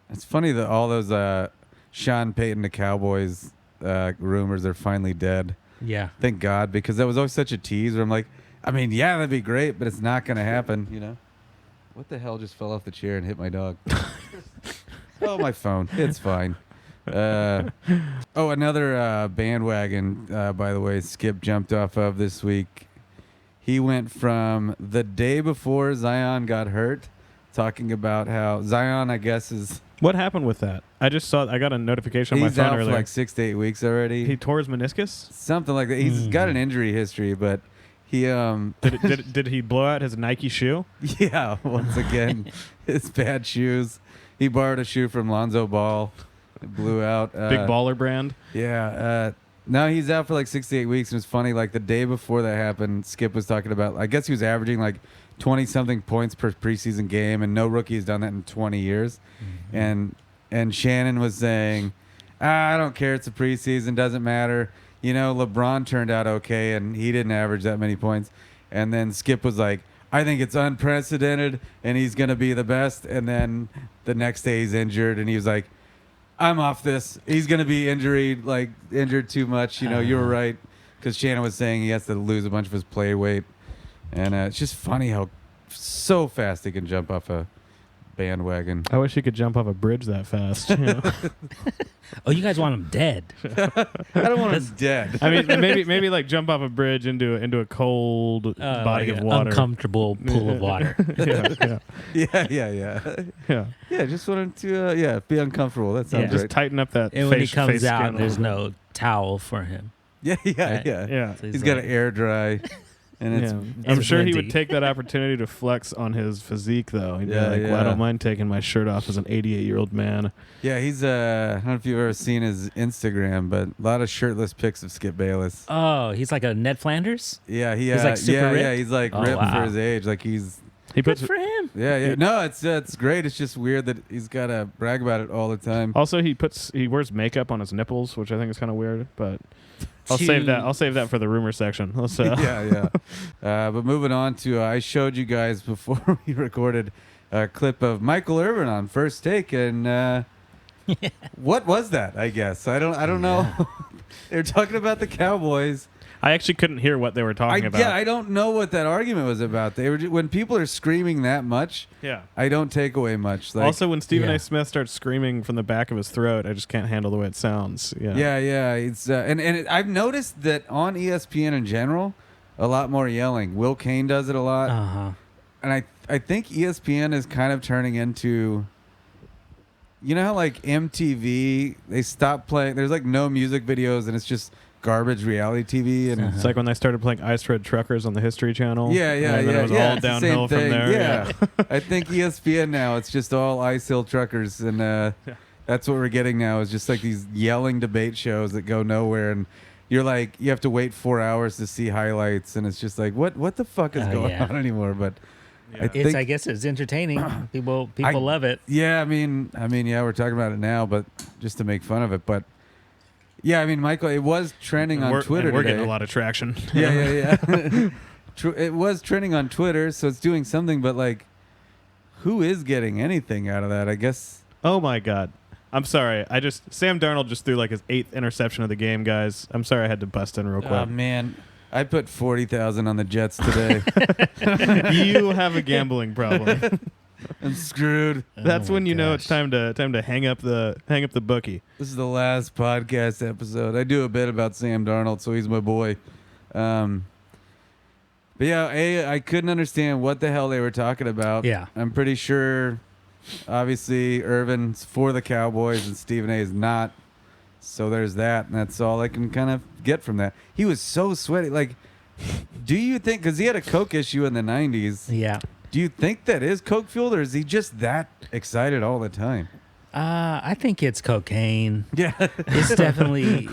Speaker 2: It's funny that all those Sean Payton to Cowboys rumors are finally dead.
Speaker 4: Yeah.
Speaker 2: Thank God, because that was always such a tease where I'm like, I mean, yeah, that'd be great, but it's not going to happen, you know? What the hell just fell off the chair and hit my dog? Oh, my phone. It's fine. Another bandwagon, by the way, Skip jumped off of this week. He went from the day before Zion got hurt, talking about how Zion, I guess, is...
Speaker 3: What happened with that? I got a notification on my
Speaker 2: he's
Speaker 3: phone
Speaker 2: out
Speaker 3: earlier.
Speaker 2: for like 6 to 8 weeks already.
Speaker 3: He tore his meniscus?
Speaker 2: Something like that. He's got an injury history, but he...
Speaker 3: Did he blow out his Nike shoe?
Speaker 2: Yeah, once again, his bad shoes. He borrowed a shoe from Lonzo Ball. It blew out.
Speaker 3: Big baller brand?
Speaker 2: Yeah. Now he's out for like 6 to 8 weeks. And it's funny, like the day before that happened, Skip was talking about, I guess he was averaging like 20-something points per preseason game, and no rookie has done that in 20 years. Mm-hmm. And Shannon was saying, I don't care, it's a preseason, doesn't matter. You know, LeBron turned out okay, and he didn't average that many points. And then Skip was like, I think it's unprecedented, and he's going to be the best. And then the next day he's injured, and he was like, I'm off this. He's going to be injured too much. You know, you were right, because Shannon was saying he has to lose a bunch of his play weight. And it's just funny how so fast he can jump off a bandwagon.
Speaker 3: I wish he could jump off a bridge that fast. You know?
Speaker 4: Oh, you guys want him dead?
Speaker 2: I don't want him dead.
Speaker 3: I mean, maybe like jump off a bridge into a cold body of water,
Speaker 4: uncomfortable pool of water.
Speaker 2: Yeah. Just wanted to be uncomfortable. That sounds
Speaker 3: just
Speaker 2: right.
Speaker 3: tighten up that.
Speaker 4: And when he
Speaker 3: face
Speaker 4: comes out,
Speaker 3: skin
Speaker 4: there's no towel for him.
Speaker 2: Yeah.
Speaker 3: Yeah.
Speaker 4: So
Speaker 2: he's got to air dry. And it's
Speaker 3: I'm sure he
Speaker 4: windy.
Speaker 3: would take that opportunity to flex on his physique, though. He'd be like,
Speaker 2: yeah.
Speaker 3: well, I don't mind taking my shirt off as an 88-year-old man.
Speaker 2: Yeah, he's I don't know if you've ever seen his Instagram, but a lot of shirtless pics of Skip Bayless.
Speaker 4: Oh, he's like a Ned Flanders?
Speaker 2: Yeah,
Speaker 4: he's like super ripped?
Speaker 2: Yeah, he's like ripped for his age. Like
Speaker 3: He
Speaker 4: Good
Speaker 3: puts
Speaker 4: for him.
Speaker 2: Yeah. No, it's great. It's just weird that he's got to brag about it all the time.
Speaker 3: Also, he wears makeup on his nipples, which I think is kind of weird, but I'll save that for the rumor section.
Speaker 2: Yeah. But moving on to, I showed you guys before we recorded a clip of Michael Irvin on First Take, and what was that? I guess I don't know. They're talking about the Cowboys.
Speaker 3: I actually couldn't hear what they were talking about.
Speaker 2: Yeah, I don't know what that argument was about. They were when people are screaming that much.
Speaker 3: Yeah.
Speaker 2: I don't take away much. Like,
Speaker 3: Also, when Stephen A. Smith starts screaming from the back of his throat, I just can't handle the way it sounds.
Speaker 2: Yeah. It's I've noticed that on ESPN in general, a lot more yelling. Will Cain does it a lot, and I think ESPN is kind of turning into. You know how like MTV, they stopped playing. There's like no music videos, and it's just garbage reality TV, and
Speaker 3: It's like when they started playing Ice Red Truckers on the History Channel.
Speaker 2: Yeah.
Speaker 3: And then it was all
Speaker 2: it's the
Speaker 3: downhill
Speaker 2: same
Speaker 3: from
Speaker 2: thing.
Speaker 3: there.
Speaker 2: Yeah. I think ESPN now, it's just all Ice Hill Truckers, and that's what we're getting now is just like these yelling debate shows that go nowhere, and you're like, you have to wait 4 hours to see highlights, and it's just like, what the fuck is going on anymore? But
Speaker 4: I guess it's entertaining. People love it.
Speaker 2: Yeah, I mean, yeah, we're talking about it now, but just to make fun of it. But yeah, I mean, Michael, it was trending on Twitter
Speaker 3: We're
Speaker 2: today.
Speaker 3: getting a lot of traction.
Speaker 2: Yeah. It was trending on Twitter, so it's doing something. But like, who is getting anything out of that? I guess.
Speaker 3: Oh my God. I'm sorry. Sam Darnold just threw like his 8th interception of the game, guys. I'm sorry I had to bust in real quick.
Speaker 2: Oh man, I put 40,000 on the Jets today.
Speaker 3: You have a gambling problem.
Speaker 2: I'm screwed.
Speaker 3: That's when you know it's time to hang up the bookie.
Speaker 2: This is the last podcast episode. I do a bit about Sam Darnold, so he's my boy. But yeah, I couldn't understand what the hell they were talking about.
Speaker 4: Yeah.
Speaker 2: I'm pretty sure, obviously, Irvin's for the Cowboys and Stephen A. is not. So there's that, and that's all I can kind of get from that. He was so sweaty. Like, do you think, because he had a Coke issue in the 90s,
Speaker 4: Yeah.
Speaker 2: do you think that is Coke fueled, or is he just that excited all the time?
Speaker 4: I think it's cocaine.
Speaker 2: Yeah.
Speaker 4: It's definitely.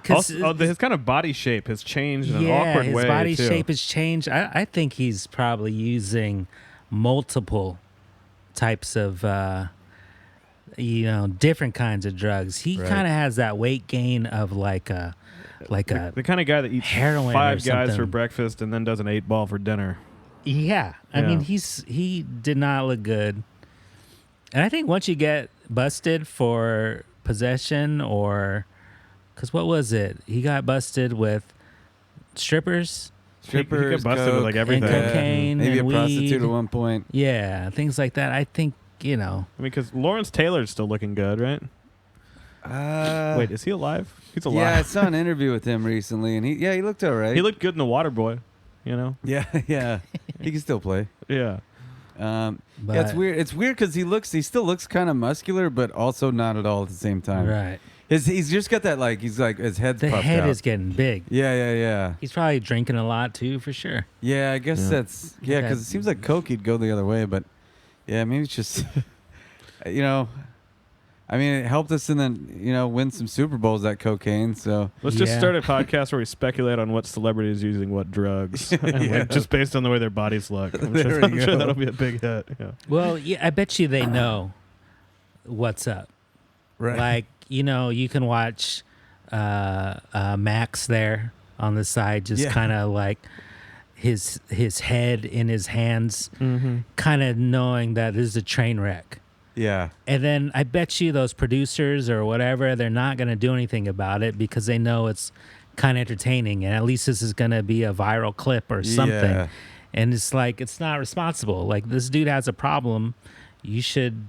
Speaker 3: Also, his kind of body shape has changed in an awkward way.
Speaker 4: His body
Speaker 3: too.
Speaker 4: shape has changed. I think he's probably using multiple types of, different kinds of drugs. He
Speaker 2: Right.
Speaker 4: kind of has that weight gain of like a
Speaker 3: The kind of guy that eats
Speaker 4: heroin or
Speaker 3: 5 guys for
Speaker 4: something.
Speaker 3: breakfast and then does an 8-ball for dinner.
Speaker 4: Yeah. I
Speaker 3: Yeah.
Speaker 4: mean, he did not look good. And I think once you get busted for possession because what was it? He got busted with strippers.
Speaker 3: He got busted with like
Speaker 2: Coke,
Speaker 3: everything.
Speaker 4: And cocaine
Speaker 2: maybe
Speaker 4: and
Speaker 2: a prostitute
Speaker 4: weed.
Speaker 2: at one point.
Speaker 4: Yeah, things like that. I think,
Speaker 3: I mean, because Lawrence Taylor's still looking good, right? Wait, is he alive? He's alive.
Speaker 2: Yeah, I saw an interview with him recently, and he looked all right.
Speaker 3: He looked good in The Waterboy,
Speaker 2: Yeah, he can still play.
Speaker 3: Yeah.
Speaker 2: Yeah,
Speaker 4: But,
Speaker 2: it's weird. It's weird because he still looks kind of muscular, but also not at all at the same time.
Speaker 4: Right.
Speaker 2: He's just got that his head's
Speaker 4: The
Speaker 2: puffed
Speaker 4: head
Speaker 2: out.
Speaker 4: is getting big.
Speaker 2: Yeah.
Speaker 4: He's probably drinking a lot too, for sure.
Speaker 2: Yeah, I guess that's because it seems like Coke he'd go the other way, but yeah, maybe it's just I mean, it helped us in the win some Super Bowls, that cocaine. So
Speaker 3: Let's just start a podcast where we speculate on what celebrities using what drugs, and like, just based on the way their bodies look. I'm sure that'll be a big hit. Yeah.
Speaker 4: Well, yeah, I bet you they know what's up.
Speaker 2: right.
Speaker 4: Like, you can watch Max there on the side, just kind of like his head in his hands, kind of knowing that this is a train wreck.
Speaker 2: Yeah.
Speaker 4: And then I bet you those producers or whatever, they're not going to do anything about it because they know it's kind of entertaining, and at least this is going to be a viral clip or something.
Speaker 2: Yeah.
Speaker 4: And it's like, it's not responsible. Like, this dude has a problem. You should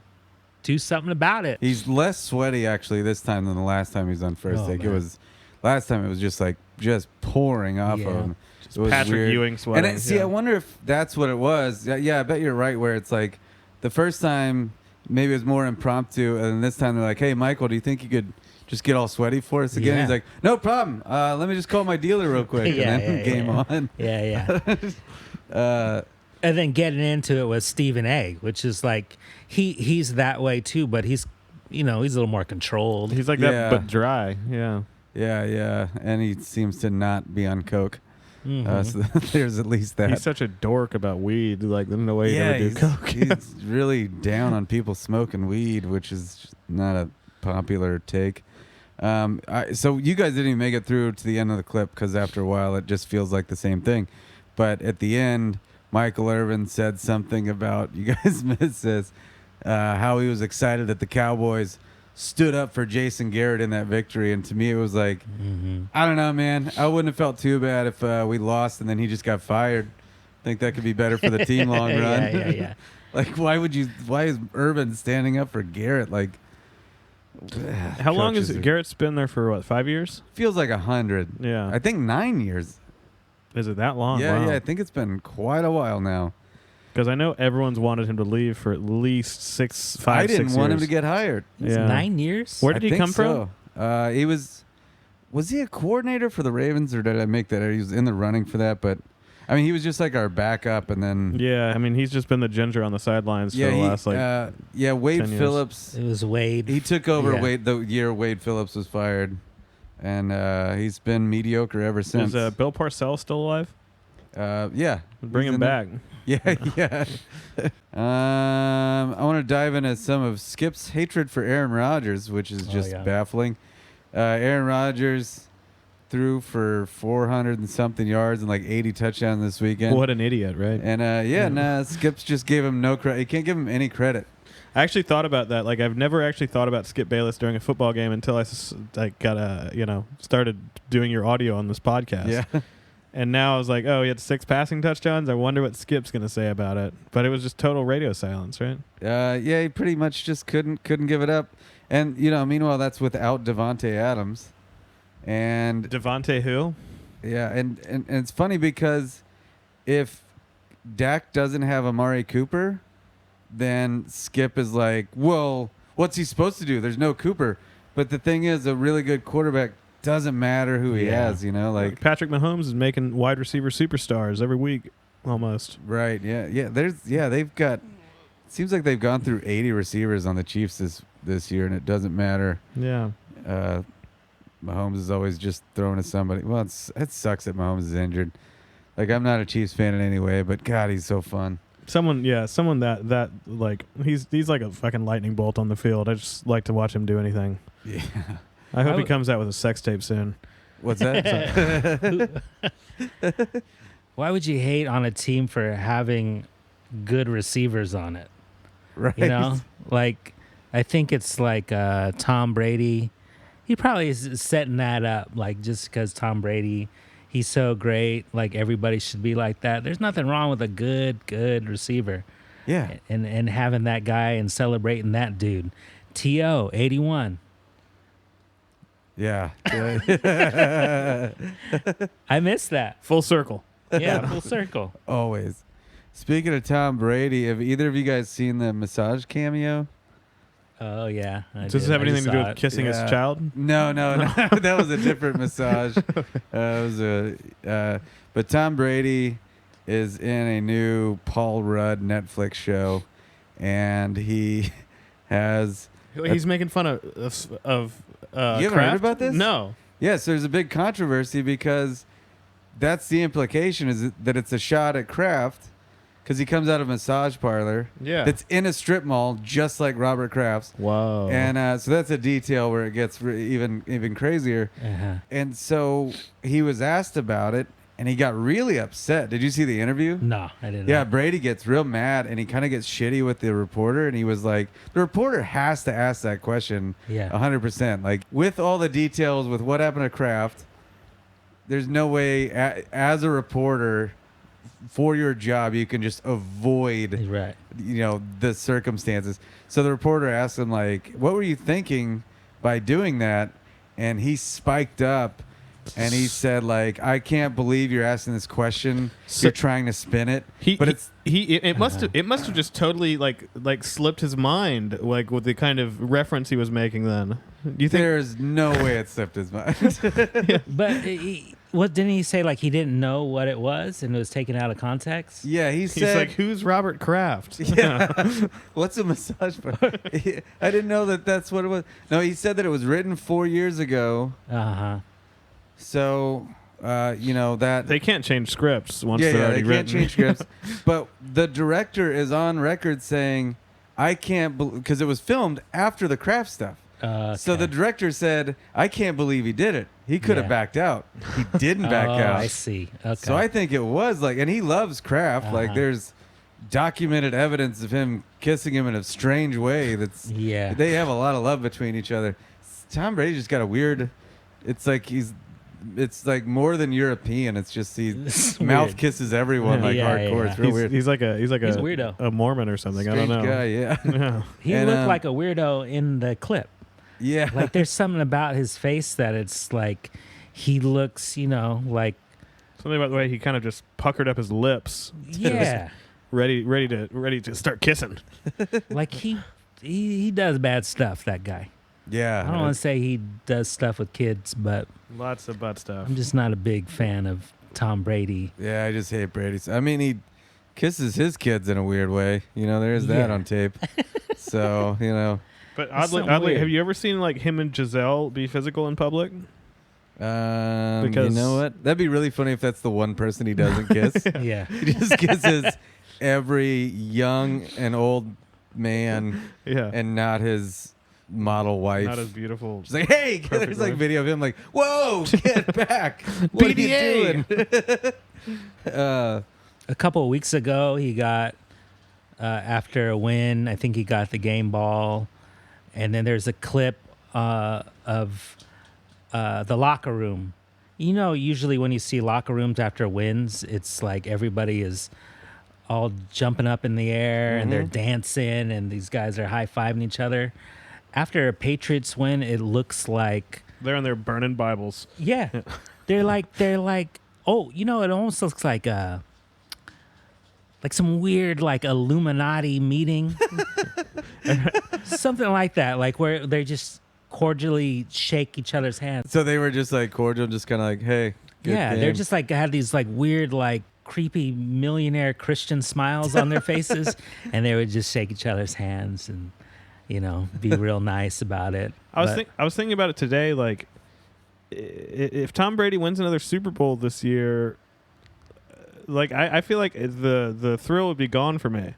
Speaker 4: do something about it.
Speaker 2: He's less sweaty actually this time than the last time he was on First Take.
Speaker 4: Man.
Speaker 2: It was last time it was just pouring off of him. It was
Speaker 3: Patrick
Speaker 2: weird.
Speaker 3: Ewing sweating.
Speaker 2: And I wonder if that's what it was. Yeah, I bet you're right. Where it's like the first time maybe it was more impromptu, and then this time they're like, "Hey, Michael, do you think you could just get all sweaty for us again?"
Speaker 4: Yeah.
Speaker 2: He's like, "No problem. Let me just call my dealer real quick." And then game on.
Speaker 4: Yeah. And then getting into it with Stephen A., which is like he's that way too, but he's he's a little more controlled.
Speaker 3: He's like that, but dry. Yeah.
Speaker 2: Yeah, and he seems to not be on coke. So there's at least that.
Speaker 3: He's such a dork about weed. Like, there's no way he'd ever do coke.
Speaker 2: He's really down on people smoking weed, which is just not a popular take. So you guys didn't even make it through to the end of the clip because after a while it just feels like the same thing. But at the end, Michael Irvin said something about, you guys missed this, how he was excited that the Cowboys stood up for Jason Garrett in that victory. And to me, it was like, I don't know, man. I wouldn't have felt too bad if we lost and then he just got fired. I think that could be better for the team long run.
Speaker 4: Yeah.
Speaker 2: Like, why is Irvin standing up for Garrett? Like,
Speaker 3: How long has Garrett's been there for, what, 5 years?
Speaker 2: Feels like 100.
Speaker 3: Yeah.
Speaker 2: I think 9 years.
Speaker 3: Is it that long?
Speaker 2: Yeah,
Speaker 3: Wow.
Speaker 2: I think it's been quite a while now.
Speaker 3: Because I know everyone's wanted him to leave for at least 5, 6 years.
Speaker 2: I didn't want him to get hired.
Speaker 4: It's 9 years?
Speaker 3: Where did he come
Speaker 2: from? He was he a coordinator for the Ravens, or did I make that? He was in the running for that, but I mean, he was just like our backup, and then
Speaker 3: Yeah, I mean, he's just been the ginger on the sidelines for the last
Speaker 2: Wade
Speaker 3: 10 years.
Speaker 2: Phillips.
Speaker 4: It was Wade.
Speaker 2: He took over
Speaker 4: Yeah.
Speaker 2: the year Wade Phillips was fired. and he's been mediocre ever since.
Speaker 3: Is Bill Parcells still alive?
Speaker 2: Yeah.
Speaker 3: Bring
Speaker 2: He's
Speaker 3: him back.
Speaker 2: Yeah, yeah. I want to dive into some of Skip's hatred for Aaron Rodgers, which is just baffling. Aaron Rodgers threw for 400 and something yards and like 80 touchdowns this weekend.
Speaker 3: What an idiot, right?
Speaker 2: And Skip's just gave him no credit. You can't give him any credit.
Speaker 3: I actually thought about that. Like, I've never actually thought about Skip Bayless during a football game until I started doing your audio on this podcast.
Speaker 2: Yeah.
Speaker 3: And now I was like, oh, he had 6 passing touchdowns. I wonder what Skip's going to say about it. But it was just total radio silence, right?
Speaker 2: Yeah, he pretty much just couldn't give it up. And, meanwhile, that's without Devontae Adams. And
Speaker 3: Devontae who?
Speaker 2: Yeah, and it's funny because if Dak doesn't have Amari Cooper, then Skip is like, well, what's he supposed to do? There's no Cooper. But the thing is, a really good quarterback doesn't matter who he has, like
Speaker 3: Patrick Mahomes is making wide receiver superstars every week almost.
Speaker 2: Right. Yeah. They've got, it seems like they've gone through 80 receivers on the Chiefs this year, and it doesn't matter.
Speaker 3: Yeah.
Speaker 2: Mahomes is always just throwing to somebody. Well, it sucks that Mahomes is injured. Like, I'm not a Chiefs fan in any way, but God, he's so fun.
Speaker 3: Someone that like he's like a fucking lightning bolt on the field. I just like to watch him do anything.
Speaker 2: Yeah.
Speaker 3: I hope he comes out with a sex tape soon.
Speaker 2: What's that?
Speaker 4: Why would you hate on a team for having good receivers on it?
Speaker 2: Right.
Speaker 4: Like, I think it's like Tom Brady. He probably is setting that up, like, just because Tom Brady, he's so great, like, everybody should be like that. There's nothing wrong with a good receiver.
Speaker 2: Yeah.
Speaker 4: And having that guy and celebrating that dude. T.O., 81.
Speaker 2: Yeah.
Speaker 4: I missed that.
Speaker 3: Full circle.
Speaker 4: Yeah, full circle.
Speaker 2: Always. Speaking of Tom Brady, have either of you guys seen the massage cameo?
Speaker 4: Oh, yeah.
Speaker 3: Does this have anything to do with kissing his child?
Speaker 2: No. That was a different massage. But Tom Brady is in a new Paul Rudd Netflix show, and he has...
Speaker 3: He's making fun of
Speaker 2: you haven't
Speaker 3: Kraft?
Speaker 2: heard about this?
Speaker 3: No.
Speaker 2: Yes, there's a big controversy because that's the implication, is that it's a shot at Kraft because he comes out of a massage parlor that's in a strip mall just like Robert Kraft's.
Speaker 3: Whoa.
Speaker 2: And so that's a detail where it gets even crazier.
Speaker 4: Uh-huh.
Speaker 2: And so he was asked about it, and he got really upset. Did you see the interview?
Speaker 4: No, I didn't.
Speaker 2: Yeah, Brady gets real mad, and he kind of gets shitty with the reporter, and he was like, the reporter has to ask that question 100%. Like, with all the details, with what happened to Kraft, there's no way, as a reporter, for your job, you can just avoid, the circumstances. So the reporter asked him, like, what were you thinking by doing that? And he spiked up. And he said, like, I can't believe you're asking this question. You're trying to spin it.
Speaker 3: It must have just totally like slipped his mind, like, with the kind of reference he was making then. Do you think
Speaker 2: there's no way it slipped his mind?
Speaker 4: But what didn't he say? Like, he didn't know what it was and it was taken out of context?
Speaker 2: Yeah,
Speaker 3: he's like, who's Robert Kraft?
Speaker 2: Yeah. What's a massage bar? I didn't know that's what it was. No, he said that it was written 4 years ago.
Speaker 4: Uh-huh.
Speaker 2: So, that...
Speaker 3: They can't change scripts once they're already written.
Speaker 2: Yeah, they can't change scripts. But the director is on record saying, I can't... Because it was filmed after the Kraft stuff.
Speaker 4: Okay.
Speaker 2: So the director said, I can't believe he did it. He could have backed out. He didn't back out.
Speaker 4: I see. Okay.
Speaker 2: So I think it was like... And he loves Kraft. Like, there's documented evidence of him kissing him in a strange way. They have a lot of love between each other. Tom Brady just got a weird... It's like more than European. It's just he mouth kisses everyone hardcore.
Speaker 3: Yeah.
Speaker 2: It's real weird.
Speaker 3: He's like a
Speaker 4: weirdo.
Speaker 3: A Mormon or something.
Speaker 2: Strange
Speaker 3: I don't know.
Speaker 2: Guy, yeah.
Speaker 4: He looked like a weirdo in the clip.
Speaker 2: Yeah.
Speaker 4: Like, there's something about his face that it's like he looks, like
Speaker 3: something about the way he kind of just puckered up his lips.
Speaker 4: Yeah.
Speaker 3: ready to start kissing.
Speaker 4: Like he does bad stuff, that guy.
Speaker 2: Yeah.
Speaker 4: I don't want to say he does stuff with kids, but
Speaker 3: lots of butt stuff.
Speaker 4: I'm just not a big fan of Tom Brady.
Speaker 2: Yeah, I just hate Brady. I mean, he kisses his kids in a weird way. There's that on tape. So,
Speaker 3: But oddly, have you ever seen like him and Giselle be physical in public? Because-
Speaker 2: you know what? That'd be really funny if that's the one person he doesn't kiss.
Speaker 4: Yeah.
Speaker 2: He just kisses every young and old man
Speaker 3: Yeah.
Speaker 2: and not his model wife.
Speaker 3: Not as beautiful.
Speaker 2: She's like, hey,
Speaker 3: Perfect
Speaker 2: there's like
Speaker 3: wife.
Speaker 2: video of him like, whoa, get back. What are you
Speaker 3: PDA.
Speaker 2: doing?
Speaker 4: A couple of weeks ago, he got after a win. I think he got the game ball, and then there's a clip of the locker room. You know, usually when you see locker rooms after wins, it's like everybody is all jumping up in the air and they're dancing, and these guys are high-fiving each other. After a Patriots win, it looks like
Speaker 3: They're in there burning Bibles.
Speaker 4: yeah, they're like oh, you know, it almost looks like some weird like Illuminati meeting, something like that, like where they just cordially shake each other's hands.
Speaker 2: So they were just like cordial, just kind of like, hey. good
Speaker 4: Yeah,
Speaker 2: game.
Speaker 4: they're just like had these like weird like creepy millionaire Christian smiles on their faces, and they would just shake each other's hands and be real nice about it.
Speaker 3: I was
Speaker 4: But-
Speaker 3: thinking about it today. Like, if Tom Brady wins another Super Bowl this year, like I feel like the thrill would be gone for me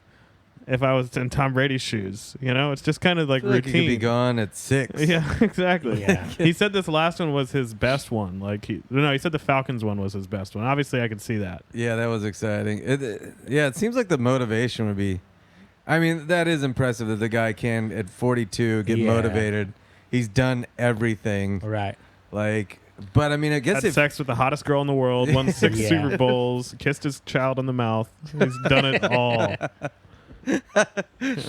Speaker 3: if I was in Tom Brady's shoes. You know, it's just kind of like
Speaker 2: I feel like he
Speaker 3: routine.
Speaker 2: could be gone at 6.
Speaker 3: Yeah, exactly.
Speaker 4: Yeah.
Speaker 3: He said this last one was his best one. Like he said the Falcons one was his best one. Obviously, I could see that.
Speaker 2: Yeah, that was exciting. It seems like the motivation would be. I mean, that is impressive that the guy can at 42 get
Speaker 4: Yeah.
Speaker 2: motivated. He's done everything.
Speaker 4: Right.
Speaker 2: Like, but I mean, I guess
Speaker 3: Had sex with the hottest girl in the world, won 6
Speaker 4: Yeah.
Speaker 3: Super Bowls, kissed his child on the mouth. He's done it all.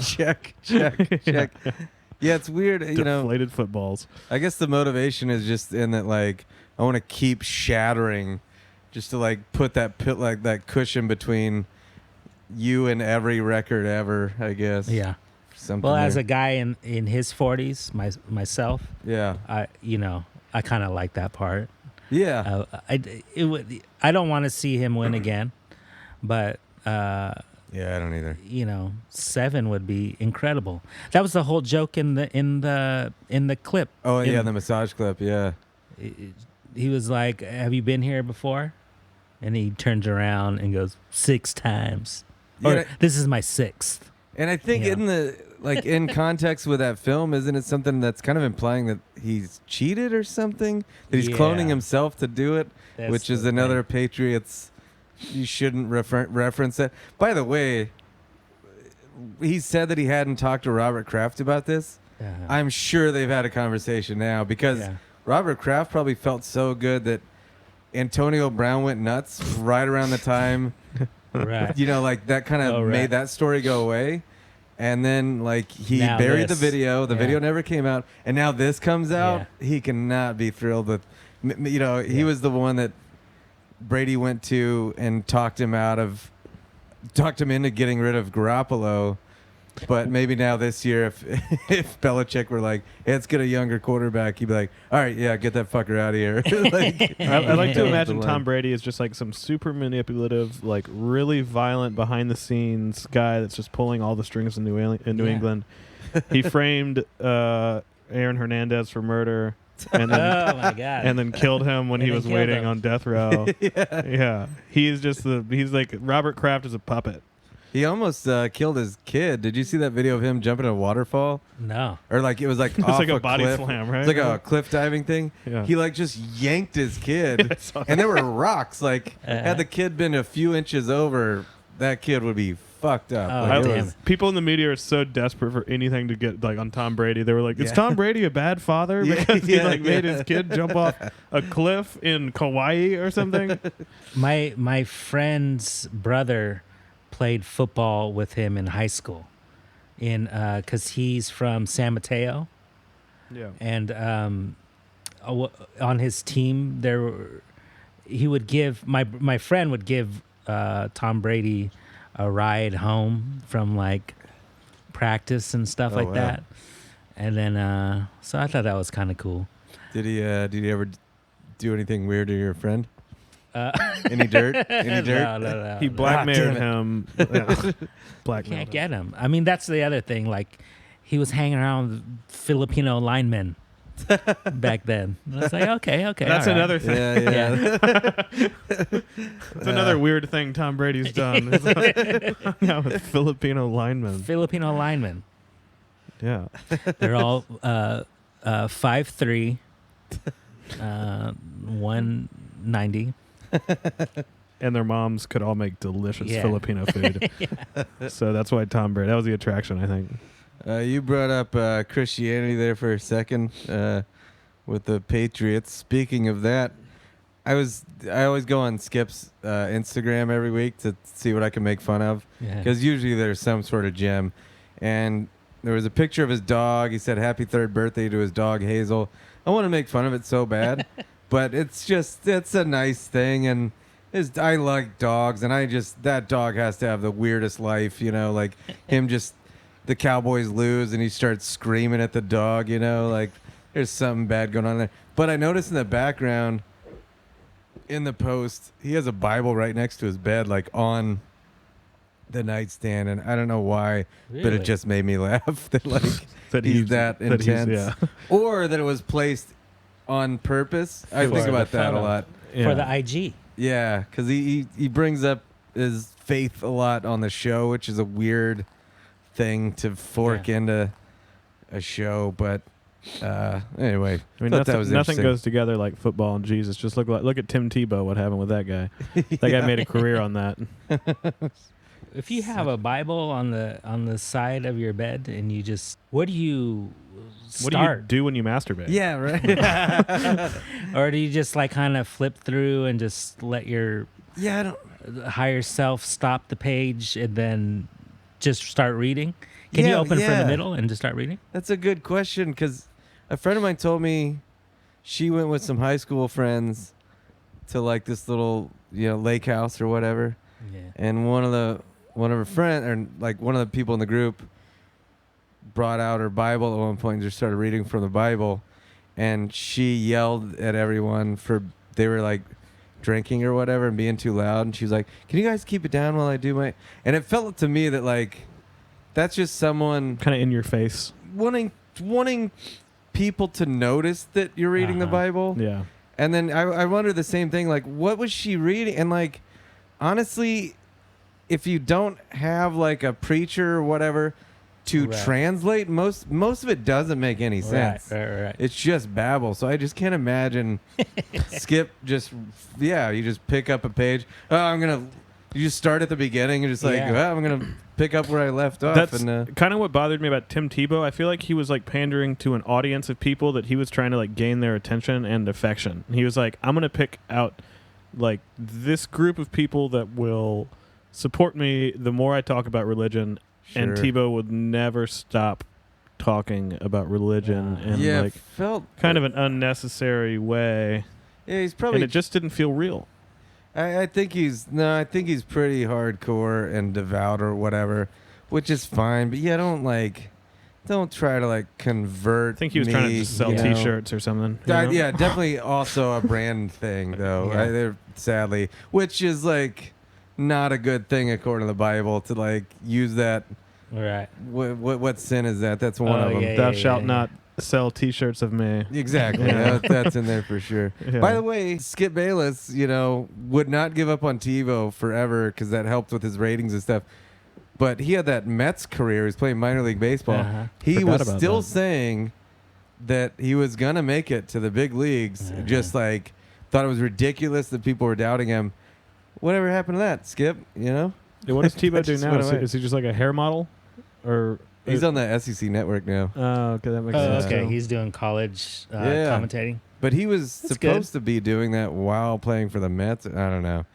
Speaker 2: check. Yeah, it's weird. You know,
Speaker 3: Deflated footballs.
Speaker 2: I guess the motivation is just in that, like, I want to keep shattering, just to like put that like that cushion between you and every record ever. I guess.
Speaker 4: Yeah.
Speaker 2: Something.
Speaker 4: Well, as
Speaker 2: there.
Speaker 4: a guy in his 40s, myself,
Speaker 2: Yeah.
Speaker 4: I kind of like that part.
Speaker 2: Yeah.
Speaker 4: I don't want to see him win again, but
Speaker 2: Yeah, I don't either.
Speaker 4: 7 would be incredible. That was the whole joke in the clip.
Speaker 2: Oh yeah, the massage clip. Yeah.
Speaker 4: He was like, "Have you been here before?" And he turns around and goes, 6 times.
Speaker 2: Yeah.
Speaker 4: Or, this is my 6th.
Speaker 2: And I think
Speaker 4: Yeah.
Speaker 2: in context with that film, isn't it something that's kind of implying that he's cheated or something? That he's cloning
Speaker 4: Yeah.
Speaker 2: himself to do it,
Speaker 4: That's
Speaker 2: which is
Speaker 4: the
Speaker 2: another
Speaker 4: thing.
Speaker 2: Patriots. You shouldn't reference that. By the way, he said that he hadn't talked to Robert Kraft about this.
Speaker 4: Uh-huh.
Speaker 2: I'm sure they've had a conversation now because
Speaker 4: Yeah.
Speaker 2: Robert Kraft probably felt so good that Antonio Brown went nuts right around the time.
Speaker 4: Right.
Speaker 2: Like that kind of
Speaker 4: Oh, right.
Speaker 2: made that story go away. And then like he
Speaker 4: Now
Speaker 2: buried
Speaker 4: this.
Speaker 2: the video. The
Speaker 4: Yeah.
Speaker 2: video never came out. And now this comes out. He cannot be thrilled with, he
Speaker 4: Yeah.
Speaker 2: was the one that Brady went to and talked him into getting rid of Garoppolo. But maybe now this year, if Belichick were like, hey, let's get a younger quarterback, he'd be like, all right, yeah, get that fucker out of here. Like,
Speaker 3: I like to
Speaker 2: Yeah.
Speaker 3: imagine
Speaker 2: The
Speaker 3: Tom
Speaker 2: line.
Speaker 3: Brady is just like some super manipulative, like really violent behind the scenes guy that's just pulling all the strings in New
Speaker 4: Yeah.
Speaker 3: England. He framed Aaron Hernandez for murder and then
Speaker 4: Oh my God.
Speaker 3: and then killed him when
Speaker 4: And
Speaker 3: he
Speaker 4: then
Speaker 3: was
Speaker 4: killed
Speaker 3: waiting
Speaker 4: him.
Speaker 3: on death row. Yeah. He's like Robert Kraft is a puppet.
Speaker 2: he almost killed his kid. Did you see that video of him jumping in a waterfall?
Speaker 4: No.
Speaker 2: Or like it was like
Speaker 3: It's
Speaker 2: off
Speaker 3: like a body
Speaker 2: cliff.
Speaker 3: slam, right?
Speaker 2: It's like a cliff diving thing.
Speaker 3: Yeah.
Speaker 2: He like just yanked his kid,
Speaker 3: I saw
Speaker 2: and there were rocks. Like
Speaker 4: Uh-huh.
Speaker 2: had the kid been a few inches over, that kid would be fucked up.
Speaker 4: Oh,
Speaker 2: Like, it
Speaker 4: damn.
Speaker 2: was-
Speaker 3: People in the media are so desperate for anything to get like on Tom Brady. They were like, "Is
Speaker 2: Yeah.
Speaker 3: Tom Brady a bad father
Speaker 2: Yeah,
Speaker 3: because he
Speaker 2: yeah,
Speaker 3: like made
Speaker 2: yeah.
Speaker 3: his kid jump off a cliff in Kauai or something?"
Speaker 4: My friend's brother played football with him in high school, because he's from San Mateo,
Speaker 3: Yeah.
Speaker 4: and on his team he would give my friend would give Tom Brady a ride home from like practice and stuff
Speaker 2: Oh,
Speaker 4: like
Speaker 2: wow.
Speaker 4: that, and then so I thought that was kind of cool.
Speaker 2: Did he ever do anything weird to your friend?
Speaker 4: Uh,
Speaker 2: Any dirt? Any dirt?
Speaker 4: No.
Speaker 3: He blackmailed
Speaker 2: damn
Speaker 3: him. Yeah. Blackmailed
Speaker 4: Can't
Speaker 3: him.
Speaker 4: get him. I mean, that's the other thing. Like, he was hanging around with Filipino linemen. back then. I was like, okay.
Speaker 3: That's
Speaker 4: all right.
Speaker 3: another thing.
Speaker 2: Yeah.
Speaker 3: It's another weird thing Tom Brady's done. Yeah, with Filipino linemen.
Speaker 4: Filipino linemen.
Speaker 3: Yeah.
Speaker 4: They're all 5'3", 190.
Speaker 3: And their moms could all make delicious
Speaker 4: Yeah.
Speaker 3: Filipino food. So that's why Tom Brady, that was the attraction, I think.
Speaker 2: You brought up Christianity there for a second with the Patriots. Speaking of that, I always go on Skip's Instagram every week to see what I can make fun of,
Speaker 4: Yeah.
Speaker 2: because usually there's some sort of gem. And there was a picture of his dog. He said happy 3rd birthday to his dog Hazel. I want to make fun of it so bad, but it's a nice thing. And I like dogs, and that dog has to have the weirdest life, like him just. The Cowboys lose and he starts screaming at the dog, like there's something bad going on there. But I noticed in the background, in the post, he has a Bible right next to his bed, like on the nightstand, and I don't know why, but
Speaker 4: Really?
Speaker 2: it just made me laugh that
Speaker 3: That
Speaker 2: he's that intense,
Speaker 3: yeah.
Speaker 2: or that it was placed on purpose. I
Speaker 4: For
Speaker 2: think
Speaker 4: the
Speaker 2: about that a
Speaker 4: photo.
Speaker 2: lot.
Speaker 4: For the IG.
Speaker 2: Yeah, because he brings up his faith a lot on the show, which is a weird thing to fork into a show, but anyway,
Speaker 3: I mean,
Speaker 2: thought that was
Speaker 3: nothing
Speaker 2: interesting.
Speaker 3: goes together like football and Jesus. Just look at Tim Tebow. What happened with that guy? That guy made a career on that.
Speaker 4: If you have a Bible on the side of your bed and you just, what do you
Speaker 3: What do you do when you masturbate?
Speaker 2: Yeah, right.
Speaker 4: or do you just like kind of flip through and just let your
Speaker 2: I don't.
Speaker 4: higher self stop the page and then just start reading? Can you open from the middle and just start reading?
Speaker 2: That's a good question, because a friend of mine told me she went with some high school friends to like this little lake house or whatever,
Speaker 4: Yeah.
Speaker 2: and one of her friends, or like one of the people in the group, brought out her Bible at one point and just started reading from the Bible, and she yelled at everyone they were like drinking or whatever and being too loud, and she was like, "Can you guys keep it down while I do my?" And it felt to me that like that's just someone
Speaker 3: Kind of in your face.
Speaker 2: wanting people to notice that you're reading the Bible.
Speaker 3: Yeah.
Speaker 2: And then I wonder the same thing, like what was she reading? And like honestly, if you don't have like a preacher or whatever to
Speaker 4: Right.
Speaker 2: translate, most of it doesn't make any sense.
Speaker 4: Right.
Speaker 2: It's just babble. So I just can't imagine Skip you just pick up a page. You just start at the beginning and just like,
Speaker 4: Yeah.
Speaker 2: well, I'm going to pick up where I left off.
Speaker 3: That's
Speaker 2: And
Speaker 3: kind of what bothered me about Tim Tebow. I feel like he was like pandering to an audience of people that he was trying to like gain their attention and affection. He was like, I'm going to pick out like this group of people that will support me the more I talk about religion. And
Speaker 2: Sure.
Speaker 3: Tebow would never stop talking about religion in like
Speaker 2: felt
Speaker 3: kind of an unnecessary way.
Speaker 2: Yeah, he's probably.
Speaker 3: And it just didn't feel real.
Speaker 2: I think he's pretty hardcore and devout or whatever, which is fine. But yeah, don't try to like convert.
Speaker 3: I think he was trying to just sell T-shirts or something. you know?
Speaker 2: Yeah, definitely also a brand thing though.
Speaker 4: Yeah.
Speaker 2: They're sadly, which is like not a good thing according to the Bible to like use that.
Speaker 4: Right.
Speaker 2: What sin is that? That's one of them.
Speaker 4: yeah,
Speaker 3: Thou shalt not sell T-shirts of me.
Speaker 2: Exactly.
Speaker 3: Yeah.
Speaker 2: That's in there for sure.
Speaker 3: Yeah.
Speaker 2: By the way, Skip Bayless, would not give up on TiVo forever because that helped with his ratings and stuff. But he had that Mets career. He was playing minor league baseball.
Speaker 4: Uh-huh.
Speaker 2: He
Speaker 3: Forgot
Speaker 2: was
Speaker 3: about
Speaker 2: still
Speaker 3: that.
Speaker 2: saying that he was going to make it to the big leagues.
Speaker 4: Uh-huh.
Speaker 2: Just like thought it was ridiculous that people were doubting him. Whatever happened to that, Skip?
Speaker 3: Yeah, what does Tebow
Speaker 2: That
Speaker 3: do
Speaker 2: just
Speaker 3: now?
Speaker 2: went
Speaker 3: Is he,
Speaker 2: away.
Speaker 3: is he just like a hair model? Or
Speaker 2: He's on the SEC network now.
Speaker 3: Oh, okay, that makes
Speaker 4: Oh,
Speaker 3: sense.
Speaker 4: okay.
Speaker 3: too.
Speaker 4: He's doing college
Speaker 2: Yeah.
Speaker 4: commentating.
Speaker 2: But he was
Speaker 4: That's
Speaker 2: supposed to be doing that while playing for the Mets. I don't know.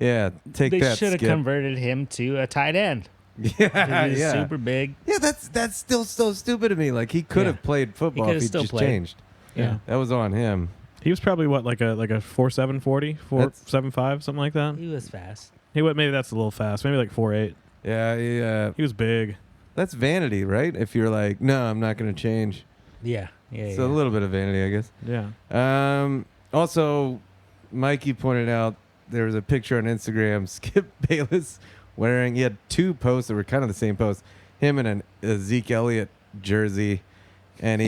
Speaker 2: Yeah, take
Speaker 4: They
Speaker 2: that,
Speaker 4: should have
Speaker 2: Skip.
Speaker 4: converted him to a tight end.
Speaker 2: Yeah,
Speaker 4: He's
Speaker 2: yeah.
Speaker 4: super big.
Speaker 2: Yeah, that's still so stupid to me. Like he could
Speaker 4: Yeah.
Speaker 2: have played football
Speaker 4: could've
Speaker 2: if he
Speaker 4: still
Speaker 2: just
Speaker 4: played.
Speaker 2: changed.
Speaker 4: Yeah.
Speaker 2: That was on him.
Speaker 3: He was probably what, like a 4.7 40, 4.75, something like that.
Speaker 4: He was fast.
Speaker 3: Maybe that's a little fast. Maybe like 4.8.
Speaker 2: Yeah,
Speaker 3: He was big.
Speaker 2: that's vanity, right? If you're like, no, I'm not going to change.
Speaker 4: Yeah. Yeah.
Speaker 2: It's a little bit of vanity, I guess.
Speaker 3: Yeah.
Speaker 2: Also, Mikey pointed out there was a picture on Instagram. Skip Bayless he had two posts that were kind of the same post. Him in a Zeke Elliott jersey, and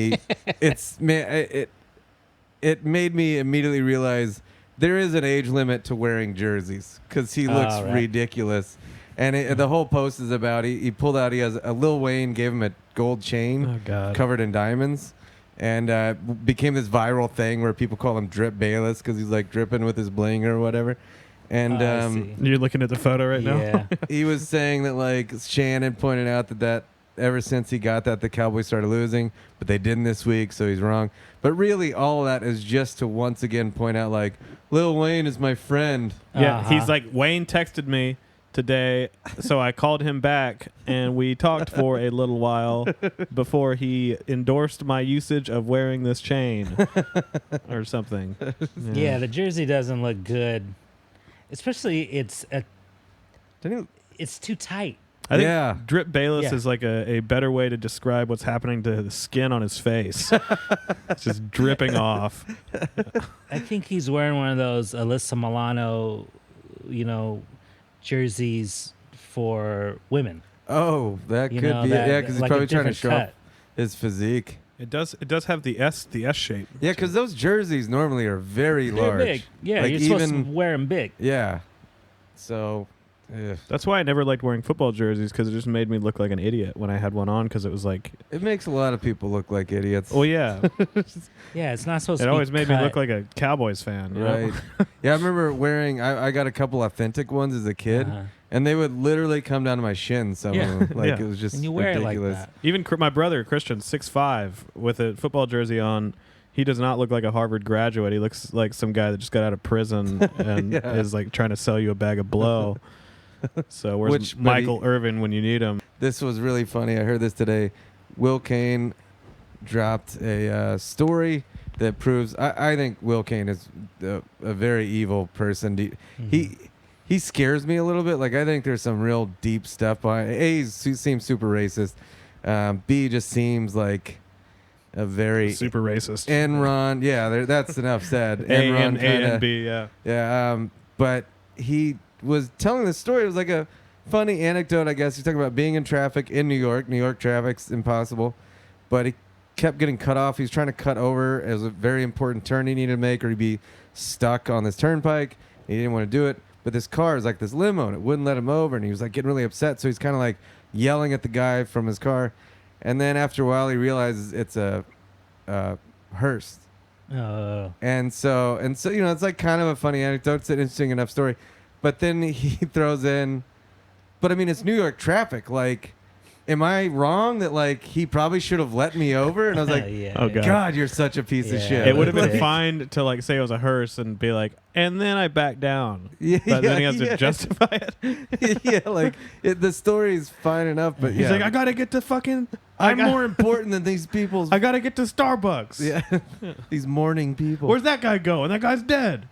Speaker 2: it made me immediately realize there is an age limit to wearing jerseys because he looks ridiculous. And the whole post is about he pulled out, he has a Lil Wayne gave him a gold chain covered in diamonds, and became this viral thing where people call him Drip Bayless because he's like dripping with his bling or whatever. And
Speaker 3: you're looking at the photo right now.
Speaker 2: He was saying that like Shannon pointed out that ever since he got that, the Cowboys started losing, but they didn't this week, so he's wrong. But really, all of that is just to once again point out like Lil Wayne is my friend.
Speaker 3: Yeah, he's like, Wayne texted me today, so I called him back and we talked for a little while before he endorsed my usage of wearing this chain or something.
Speaker 4: Yeah, the jersey doesn't look good, especially it's too tight.
Speaker 3: I think Drip Bayless is like a better way to describe what's happening to the skin on his face. It's just dripping off.
Speaker 4: I think he's wearing one of those Alyssa Milano, jerseys for women.
Speaker 2: Oh, that could be. Because he's
Speaker 4: like
Speaker 2: probably trying to show off his physique.
Speaker 3: It does have the S shape.
Speaker 2: Yeah, because those jerseys normally are very large.
Speaker 4: Big. Yeah,
Speaker 2: like
Speaker 4: you're supposed to wear them big.
Speaker 2: Yeah. So... Ugh.
Speaker 3: That's why I never liked wearing football jerseys, because it just made me look like an idiot when I had one on, because it was like...
Speaker 2: It makes a lot of people look like idiots.
Speaker 3: Oh, yeah.
Speaker 4: Yeah, it's not supposed to be
Speaker 3: It always made me look like a Cowboys fan.
Speaker 2: Right. Yeah, I remember wearing... I got a couple authentic ones as a kid, and they would literally come down to my shins, some of them. Like, it was just
Speaker 4: and you wear
Speaker 2: ridiculous.
Speaker 4: It like that.
Speaker 3: Even my brother, Christian, 6'5", with a football jersey on... He does not look like a Harvard graduate. He looks like some guy that just got out of prison and is like trying to sell you a bag of blow. So where's Michael Irvin when you need him?
Speaker 2: This was really funny. I heard this today. Will Cain dropped a story that proves... I think Will Cain is a very evil person. He scares me a little bit. Like, I think there's some real deep stuff behind it. A, he seems super racist. B, just seems like a very...
Speaker 3: Super racist.
Speaker 2: Enron. Yeah, that's enough said. Enron
Speaker 3: A and B, yeah.
Speaker 2: Yeah, but he... was telling the story. It was like a funny anecdote, I guess. He's talking about being in traffic in New York. New York traffic's impossible, but he kept getting cut off. He was trying to cut over. It was a very important turn he needed to make, or he'd be stuck on this turnpike. He didn't want to do it, but this car is like this limo, and it wouldn't let him over, and he was like getting really upset. So he's kind of like yelling at the guy from his car, and then after a while, he realizes it's a hearse. And so it's like kind of a funny anecdote. It's an interesting enough story. But then he throws in, but I mean, it's New York traffic. Like, am I wrong that like he probably should have let me over? And I was like, God, you're such a piece of shit.
Speaker 3: It would have been fine to like say it was a hearse and be like, and then I backed down. But then he has to justify it.
Speaker 2: Yeah, like the story's fine enough, but
Speaker 3: he's like, I gotta get to fucking.
Speaker 2: I'm more important than these people's.
Speaker 3: I gotta get to Starbucks.
Speaker 2: Yeah, these morning people.
Speaker 3: Where's that guy go? And that guy's dead.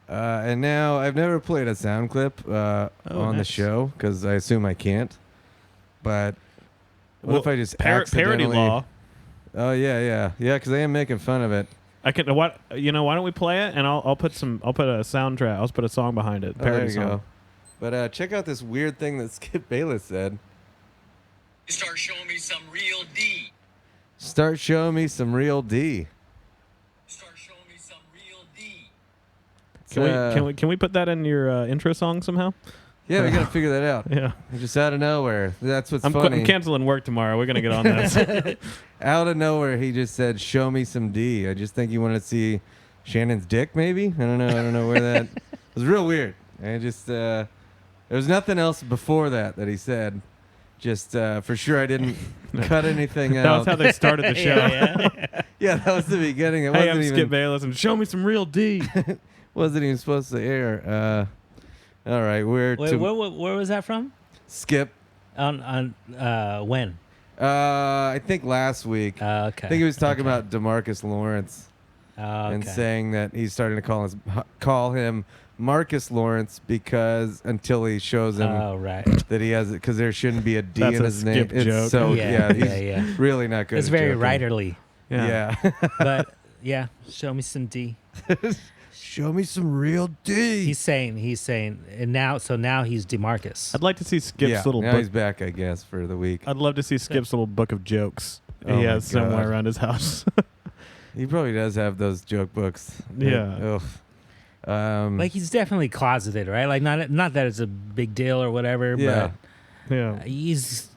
Speaker 2: And now I've never played a sound clip on the show because I assume I can't. But what if I just
Speaker 3: parody law?
Speaker 2: Oh yeah. Because I am making fun of it.
Speaker 3: I can. What why don't we play it and I'll put a soundtrack. I'll put a song behind it. Parody
Speaker 2: there you
Speaker 3: song.
Speaker 2: Go. But check out this weird thing that Skip Bayless said.
Speaker 5: Start showing me some real D.
Speaker 2: Start showing me some real D.
Speaker 3: Can we put that in your intro song somehow?
Speaker 2: Yeah, we gotta figure that out.
Speaker 3: Yeah,
Speaker 2: just out of nowhere. That's what's funny.
Speaker 3: I'm canceling work tomorrow. We're gonna get on this.
Speaker 2: Out of nowhere, he just said, "Show me some D." I just think he wanted to see Shannon's dick. Maybe I don't know where that. It was real weird. And just there was nothing else before that he said. Just for sure, I didn't cut anything out.
Speaker 3: That was how they started the show.
Speaker 2: Yeah, that was the beginning. It
Speaker 3: hey,
Speaker 2: wasn't
Speaker 3: I'm
Speaker 2: even...
Speaker 3: Skip Bayless, and show me some real D.
Speaker 2: Wasn't even supposed to air. All right, where
Speaker 4: was that from?
Speaker 2: Skip.
Speaker 4: On when?
Speaker 2: I think last week.
Speaker 4: Okay.
Speaker 2: I think he was talking about DeMarcus Lawrence and saying that he's starting to call him Marcus Lawrence because until he shows him that he has it, because there shouldn't be a D in his name.
Speaker 3: Skip joke.
Speaker 2: It's so he's really not good.
Speaker 4: It's very writerly.
Speaker 2: Yeah.
Speaker 4: But yeah, show me some D.
Speaker 2: Show me some real D.
Speaker 4: He's saying, and now he's DeMarcus.
Speaker 3: I'd like to see Skip's little
Speaker 2: now
Speaker 3: book.
Speaker 2: He's back, I guess, for the week.
Speaker 3: I'd love to see Skip's little book of jokes
Speaker 2: Oh
Speaker 3: he
Speaker 2: my
Speaker 3: has somewhere
Speaker 2: God.
Speaker 3: around his house.
Speaker 2: He probably does have those joke books.
Speaker 3: Yeah.
Speaker 2: Ugh.
Speaker 4: Like he's definitely closeted, right? Like not that it's a big deal or whatever,
Speaker 2: Yeah.
Speaker 3: Yeah.
Speaker 4: but he is.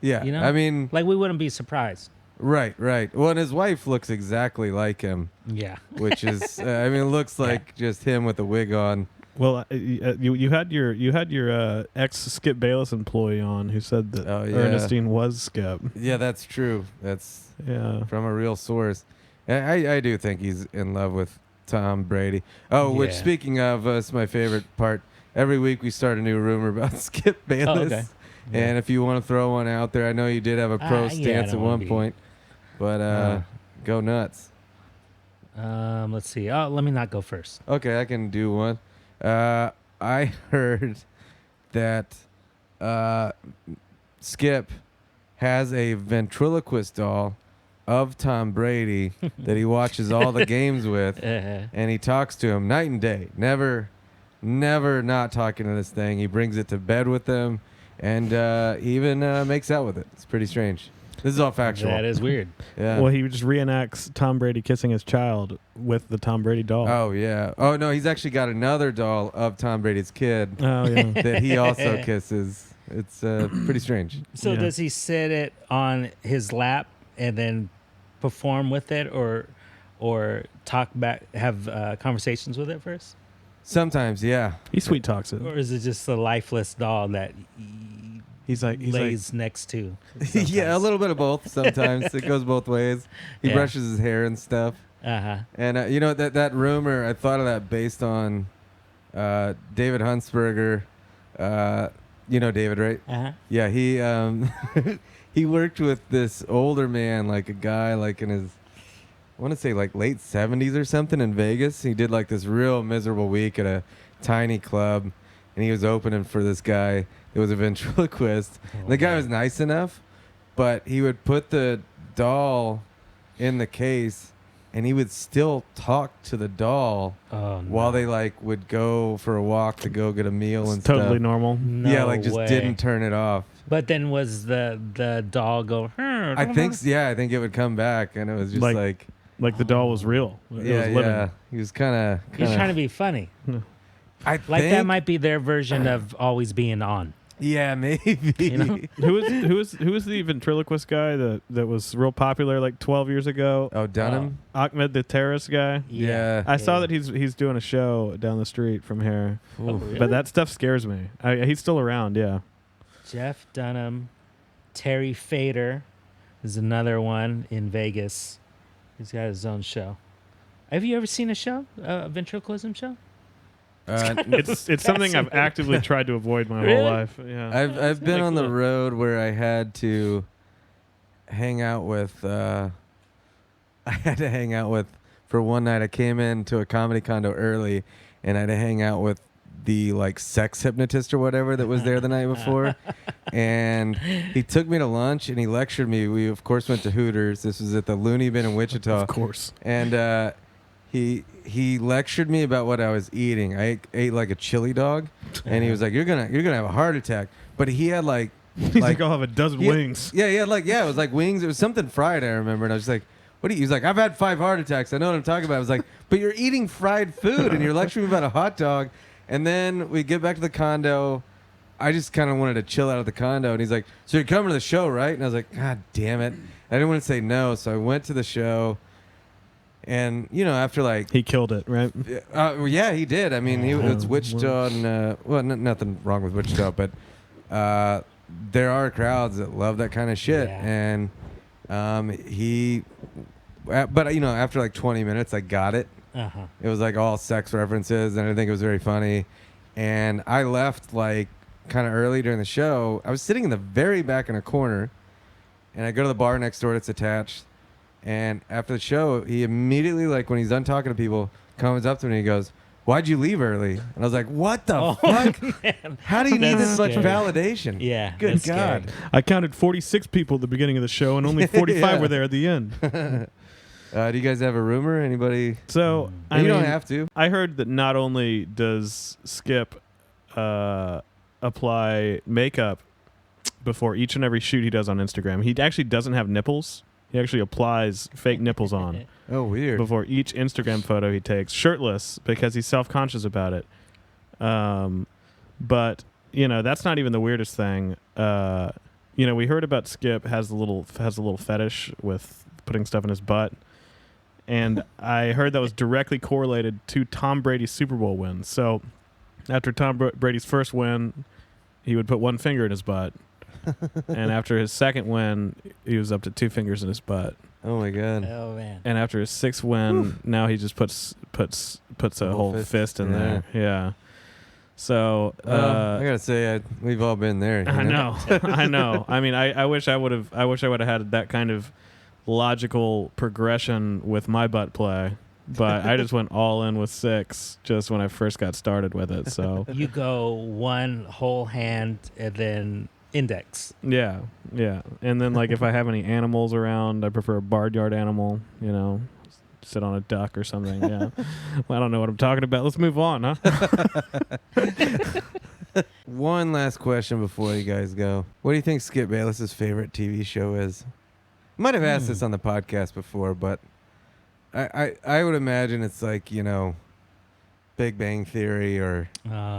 Speaker 2: Yeah.
Speaker 4: You know?
Speaker 2: I mean,
Speaker 4: Like we wouldn't be surprised.
Speaker 2: right. Well, and his wife looks exactly like him,
Speaker 4: Yeah.
Speaker 2: which is, I mean, it looks like just him with a wig on.
Speaker 3: Well, you had your ex Skip Bayless employee on who said that
Speaker 2: Oh, yeah.
Speaker 3: Ernestine was Skip.
Speaker 2: Yeah, that's true. That's
Speaker 3: Yeah.
Speaker 2: from a real source. I do think he's in love with Tom Brady. Oh, which
Speaker 4: Yeah.
Speaker 2: speaking of, it's my favorite part. Every week we start a new rumor about Skip Bayless.
Speaker 4: okay.
Speaker 2: And if you want to throw one out there, I know you did have a pro
Speaker 4: Yeah, I
Speaker 2: stance at
Speaker 4: don't wanna
Speaker 2: one
Speaker 4: be-
Speaker 2: point, but go nuts.
Speaker 4: Let's see. Oh, let me not go first.
Speaker 2: Okay, I can do one. I heard that Skip has a ventriloquist doll of Tom Brady that he watches all the games with, and he talks to him night and day. Never not talking to this thing. He brings it to bed with him, and he even makes out with it. It's pretty strange. This is all factual.
Speaker 4: That is weird.
Speaker 2: Yeah.
Speaker 3: Well, he just reenacts Tom Brady kissing his child with the Tom Brady doll.
Speaker 2: Oh yeah. Oh no, he's actually got another doll of Tom Brady's kid
Speaker 3: Oh, yeah.
Speaker 2: that he also kisses. It's pretty strange.
Speaker 4: So
Speaker 3: Yeah.
Speaker 4: does he sit it on his lap and then perform with it, or talk back, have conversations with it first,
Speaker 2: Sometimes, yeah.
Speaker 3: He sweet talks it.
Speaker 4: or is it just a lifeless doll that
Speaker 3: He's like
Speaker 4: lays next to?
Speaker 2: Yeah, a
Speaker 4: sometimes?
Speaker 2: little bit of both. Sometimes it goes both ways. He
Speaker 4: Yeah.
Speaker 2: brushes his hair and stuff.
Speaker 4: Uh-huh.
Speaker 2: And you know that rumor, I thought of that based on David Huntsberger. You know David, right?
Speaker 4: Uh-huh.
Speaker 2: Yeah, he he worked with this older man, like a guy like in his, I want to say like late 70s or something in Vegas. He did like this real miserable week at a tiny club, and he was opening for this guy. It was a ventriloquist. The guy was nice enough, but he would put the doll in the case, and he would still talk to the doll
Speaker 4: Oh, no.
Speaker 2: while they like would go for a walk to go get a meal
Speaker 3: it's
Speaker 2: and
Speaker 3: totally
Speaker 2: stuff.
Speaker 3: normal.
Speaker 4: No
Speaker 2: Yeah, like just
Speaker 4: way.
Speaker 2: didn't turn it off.
Speaker 4: But then was the doll go?
Speaker 2: I think I think it would come back, and it was just
Speaker 3: Like-
Speaker 2: like
Speaker 3: Like the doll was real. It
Speaker 2: yeah,
Speaker 3: was living.
Speaker 2: yeah. He was kind
Speaker 4: He's trying to
Speaker 2: of.
Speaker 4: be funny.
Speaker 2: I
Speaker 4: Like
Speaker 2: think,
Speaker 4: that might be their version of always being on.
Speaker 2: Yeah, maybe.
Speaker 4: You know?
Speaker 3: Who was the ventriloquist guy that was real popular like 12 years ago?
Speaker 2: Oh, Dunham.
Speaker 3: Ahmed the terrorist guy.
Speaker 2: Yeah.
Speaker 3: I saw that he's doing a show down the street from here.
Speaker 4: Oh, really?
Speaker 3: But that stuff scares me. He's still around, yeah.
Speaker 4: Jeff Dunham, Terry Fader is another one in Vegas. He's got his own show. Have you ever seen a show, a ventriloquism show?
Speaker 3: It's something I've actively tried to avoid my
Speaker 4: Really?
Speaker 3: whole life. Yeah.
Speaker 2: I've been
Speaker 4: kinda
Speaker 2: on the
Speaker 4: cool.
Speaker 2: road where I had to hang out with. For one night. I came into a comedy condo early, and I had to hang out with the like sex hypnotist or whatever that was there the night before. And he took me to lunch and he lectured me. We of course went to Hooters. This was at the Looney Bin in Wichita.
Speaker 3: Of course.
Speaker 2: And he lectured me about what I was eating. I ate like a chili dog, and he was like, "You're gonna have a heart attack." But he had like,
Speaker 3: He's like, I'll have a dozen wings.
Speaker 2: Yeah, he had like, it was like wings. It was something fried. I remember, and I was like, "What do you?" He's like, "I've had 5 heart attacks. I know what I'm talking about." I was like, "But you're eating fried food, and you're lecturing me about a hot dog." And then we get back to the condo. I just kind of wanted to chill out of the condo, and he's like, "So you're coming to the show, right?" And I was like, "God damn it!" I didn't want to say no, so I went to the show. And you know, after like,
Speaker 3: He killed it, right?
Speaker 2: yeah, he did. I mean, it's Wichita, and well, nothing wrong with Wichita, but there are crowds that love that kind of shit.
Speaker 4: Yeah.
Speaker 2: And but you know, after like 20 minutes, I got it.
Speaker 4: Uh-huh.
Speaker 2: It was like all sex references, and I think it was very funny. And I left like kind of early during the show. I was sitting in the very back in a corner, and I go to the bar next door that's attached. And after the show, he immediately, like when he's done talking to people, comes up to me and he goes, "Why'd you leave early?" And I was like, "What the fuck?
Speaker 4: Man.
Speaker 2: How do you need
Speaker 4: That's
Speaker 2: this much
Speaker 4: scary.
Speaker 2: validation?"
Speaker 4: Yeah.
Speaker 2: Good
Speaker 4: that's
Speaker 2: God.
Speaker 4: scary.
Speaker 3: I counted 46 people at the beginning of the show, and only 45
Speaker 2: Yeah.
Speaker 3: were there at the end.
Speaker 2: Do you guys have a rumor? Anybody?
Speaker 3: So I
Speaker 2: you
Speaker 3: mean,
Speaker 2: don't have to.
Speaker 3: I heard that not only does Skip apply makeup before each and every shoot he does on Instagram. He actually doesn't have nipples. He actually applies fake nipples on
Speaker 2: Oh, weird.
Speaker 3: before each Instagram photo he takes, shirtless, because he's self-conscious about it. But that's not even the weirdest thing. We heard about Skip has a little fetish with putting stuff in his butt, and I heard that was directly correlated to Tom Brady's Super Bowl win. So after Tom Brady's first win, he would put one finger in his butt. And after his second win, he was up to 2 fingers in his butt.
Speaker 2: Oh my god.
Speaker 4: Oh man.
Speaker 3: And after his 6th win, now he just puts a whole fist in there. Yeah. So
Speaker 2: I gotta say, we've all been there.
Speaker 3: I know. I know. I mean, I wish I would have had that kind of logical progression with my butt play. But I just went all in with 6 just when I first got started with it. So
Speaker 4: You go one whole hand and then index.
Speaker 3: yeah. And then if I have any animals around, I prefer a barnyard animal. Sit on a duck or something. Yeah. Well, I don't know what I'm talking about. Let's move on, huh?
Speaker 2: One last question before you guys go. What do you think Skip Bayless's favorite TV show is? Might have asked this on the podcast before, but I would imagine it's Big Bang Theory or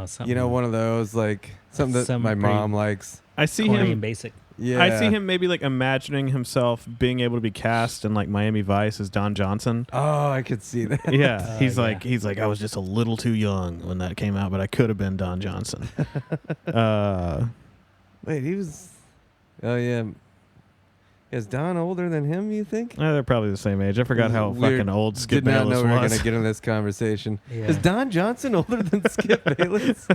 Speaker 4: Something.
Speaker 2: one of those something that
Speaker 4: Some
Speaker 2: my
Speaker 4: pretty
Speaker 2: mom likes.
Speaker 3: I see
Speaker 4: corny
Speaker 3: him
Speaker 4: and basic.
Speaker 2: Yeah,
Speaker 3: I see him maybe imagining himself being able to be cast in Miami Vice as Don Johnson.
Speaker 2: Oh, I could see that.
Speaker 3: Yeah, he's
Speaker 4: yeah.
Speaker 3: like I was just a little too young when that came out, but I could have been Don Johnson.
Speaker 2: Wait, he was. Oh yeah. Is Don older than him? You think?
Speaker 3: They're probably the same age. I forgot how
Speaker 2: Weird.
Speaker 3: fucking old Skip
Speaker 2: Did not
Speaker 3: Bayless
Speaker 2: know we were
Speaker 3: was.
Speaker 2: gonna get into this conversation.
Speaker 4: Yeah.
Speaker 2: Is Don Johnson older than Skip Bayless?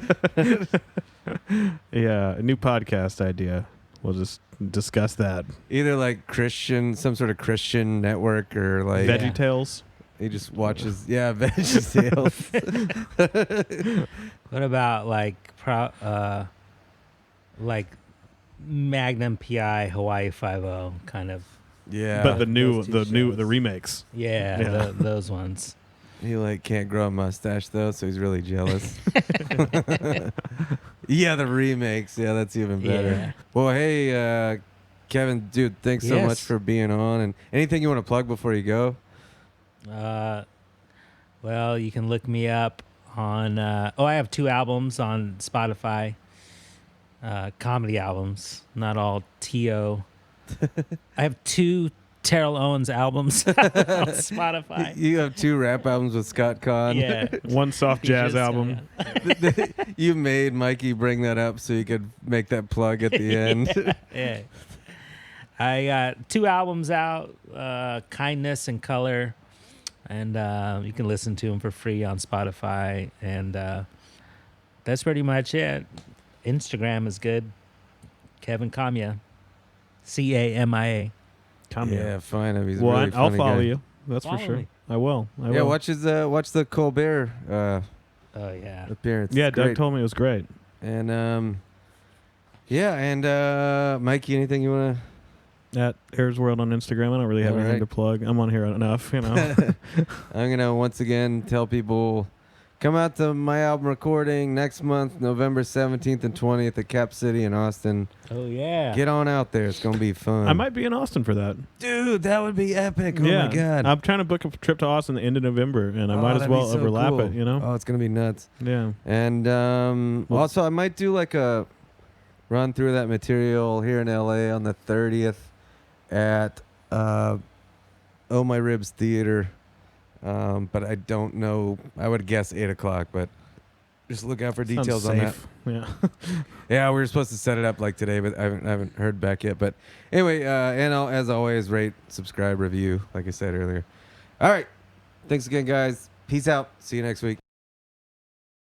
Speaker 3: Yeah, a new podcast idea. We'll just discuss that.
Speaker 2: Either Christian, some sort of Christian network, or
Speaker 3: Veggie Tales.
Speaker 2: he just watches. Yeah, Veggie Tales.
Speaker 4: What about Magnum PI Hawaii 5-0 kind of?
Speaker 2: Yeah,
Speaker 3: But the
Speaker 4: those two shows.
Speaker 3: remakes.
Speaker 4: Yeah,
Speaker 3: Yeah.
Speaker 4: those ones.
Speaker 2: he can't grow a mustache though, so he's really jealous. Yeah, the remakes. Yeah, that's even better.
Speaker 4: Yeah.
Speaker 2: Well, hey, Kevin, dude, thanks so
Speaker 4: Yes.
Speaker 2: much for being on. And anything you want to plug before you go?
Speaker 4: Well, you can look me up on. I have 2 albums on Spotify. Comedy albums, not all T.O. I have 2 Terrell Owens albums on Spotify.
Speaker 2: You have 2 rap albums with Scott Conn.
Speaker 4: Yeah.
Speaker 3: One soft
Speaker 4: He
Speaker 3: jazz
Speaker 4: just-
Speaker 3: album.
Speaker 2: You made Mikey bring that up so you could make that plug at the end.
Speaker 4: Yeah. I got 2 albums out, Kindness and Color, and you can listen to them for free on Spotify. And that's pretty much it. Instagram is good. Kevin Camia, Camia.
Speaker 3: Cameo.
Speaker 2: Yeah, find him. He's a
Speaker 3: Well,
Speaker 2: really
Speaker 3: I'll
Speaker 2: funny
Speaker 3: follow
Speaker 2: guy.
Speaker 3: you. That's
Speaker 4: Follow
Speaker 3: for sure.
Speaker 4: me.
Speaker 3: I will.
Speaker 2: Yeah, watch the Colbert
Speaker 4: Oh yeah.
Speaker 2: appearance.
Speaker 3: Yeah,
Speaker 2: It's
Speaker 3: Doug
Speaker 2: great.
Speaker 3: told me it was great.
Speaker 2: And Mikey, anything you want
Speaker 3: At Airs World on Instagram. I don't really have
Speaker 2: All
Speaker 3: anything
Speaker 2: right.
Speaker 3: to plug. I'm on here enough,
Speaker 2: to? I'm gonna once again tell people, come out to my album recording next month, November 17th and 20th at Cap City in Austin.
Speaker 4: Oh yeah.
Speaker 2: Get on out there. It's gonna be fun.
Speaker 3: I might be in Austin for that.
Speaker 2: Dude, that would be epic. Oh
Speaker 3: yeah.
Speaker 2: my god.
Speaker 3: I'm trying to book a trip to Austin the end of November, and I
Speaker 2: Oh,
Speaker 3: might as
Speaker 2: that'd be
Speaker 3: well
Speaker 2: so
Speaker 3: overlap
Speaker 2: cool.
Speaker 3: it, you know?
Speaker 2: Oh, it's gonna be nuts.
Speaker 3: Yeah.
Speaker 2: And
Speaker 3: Well-
Speaker 2: also, I might do a run through that material here in LA on the 30th at Oh My Ribs Theater. But I don't know. I would guess 8 o'clock, but just look out for
Speaker 3: Sounds
Speaker 2: details on that.
Speaker 3: safe. Yeah.
Speaker 2: Yeah, we were supposed to set it up today, but I haven't heard back yet. But anyway, and as always, rate, subscribe, review, like I said earlier. All right. Thanks again, guys. Peace out. See you next week.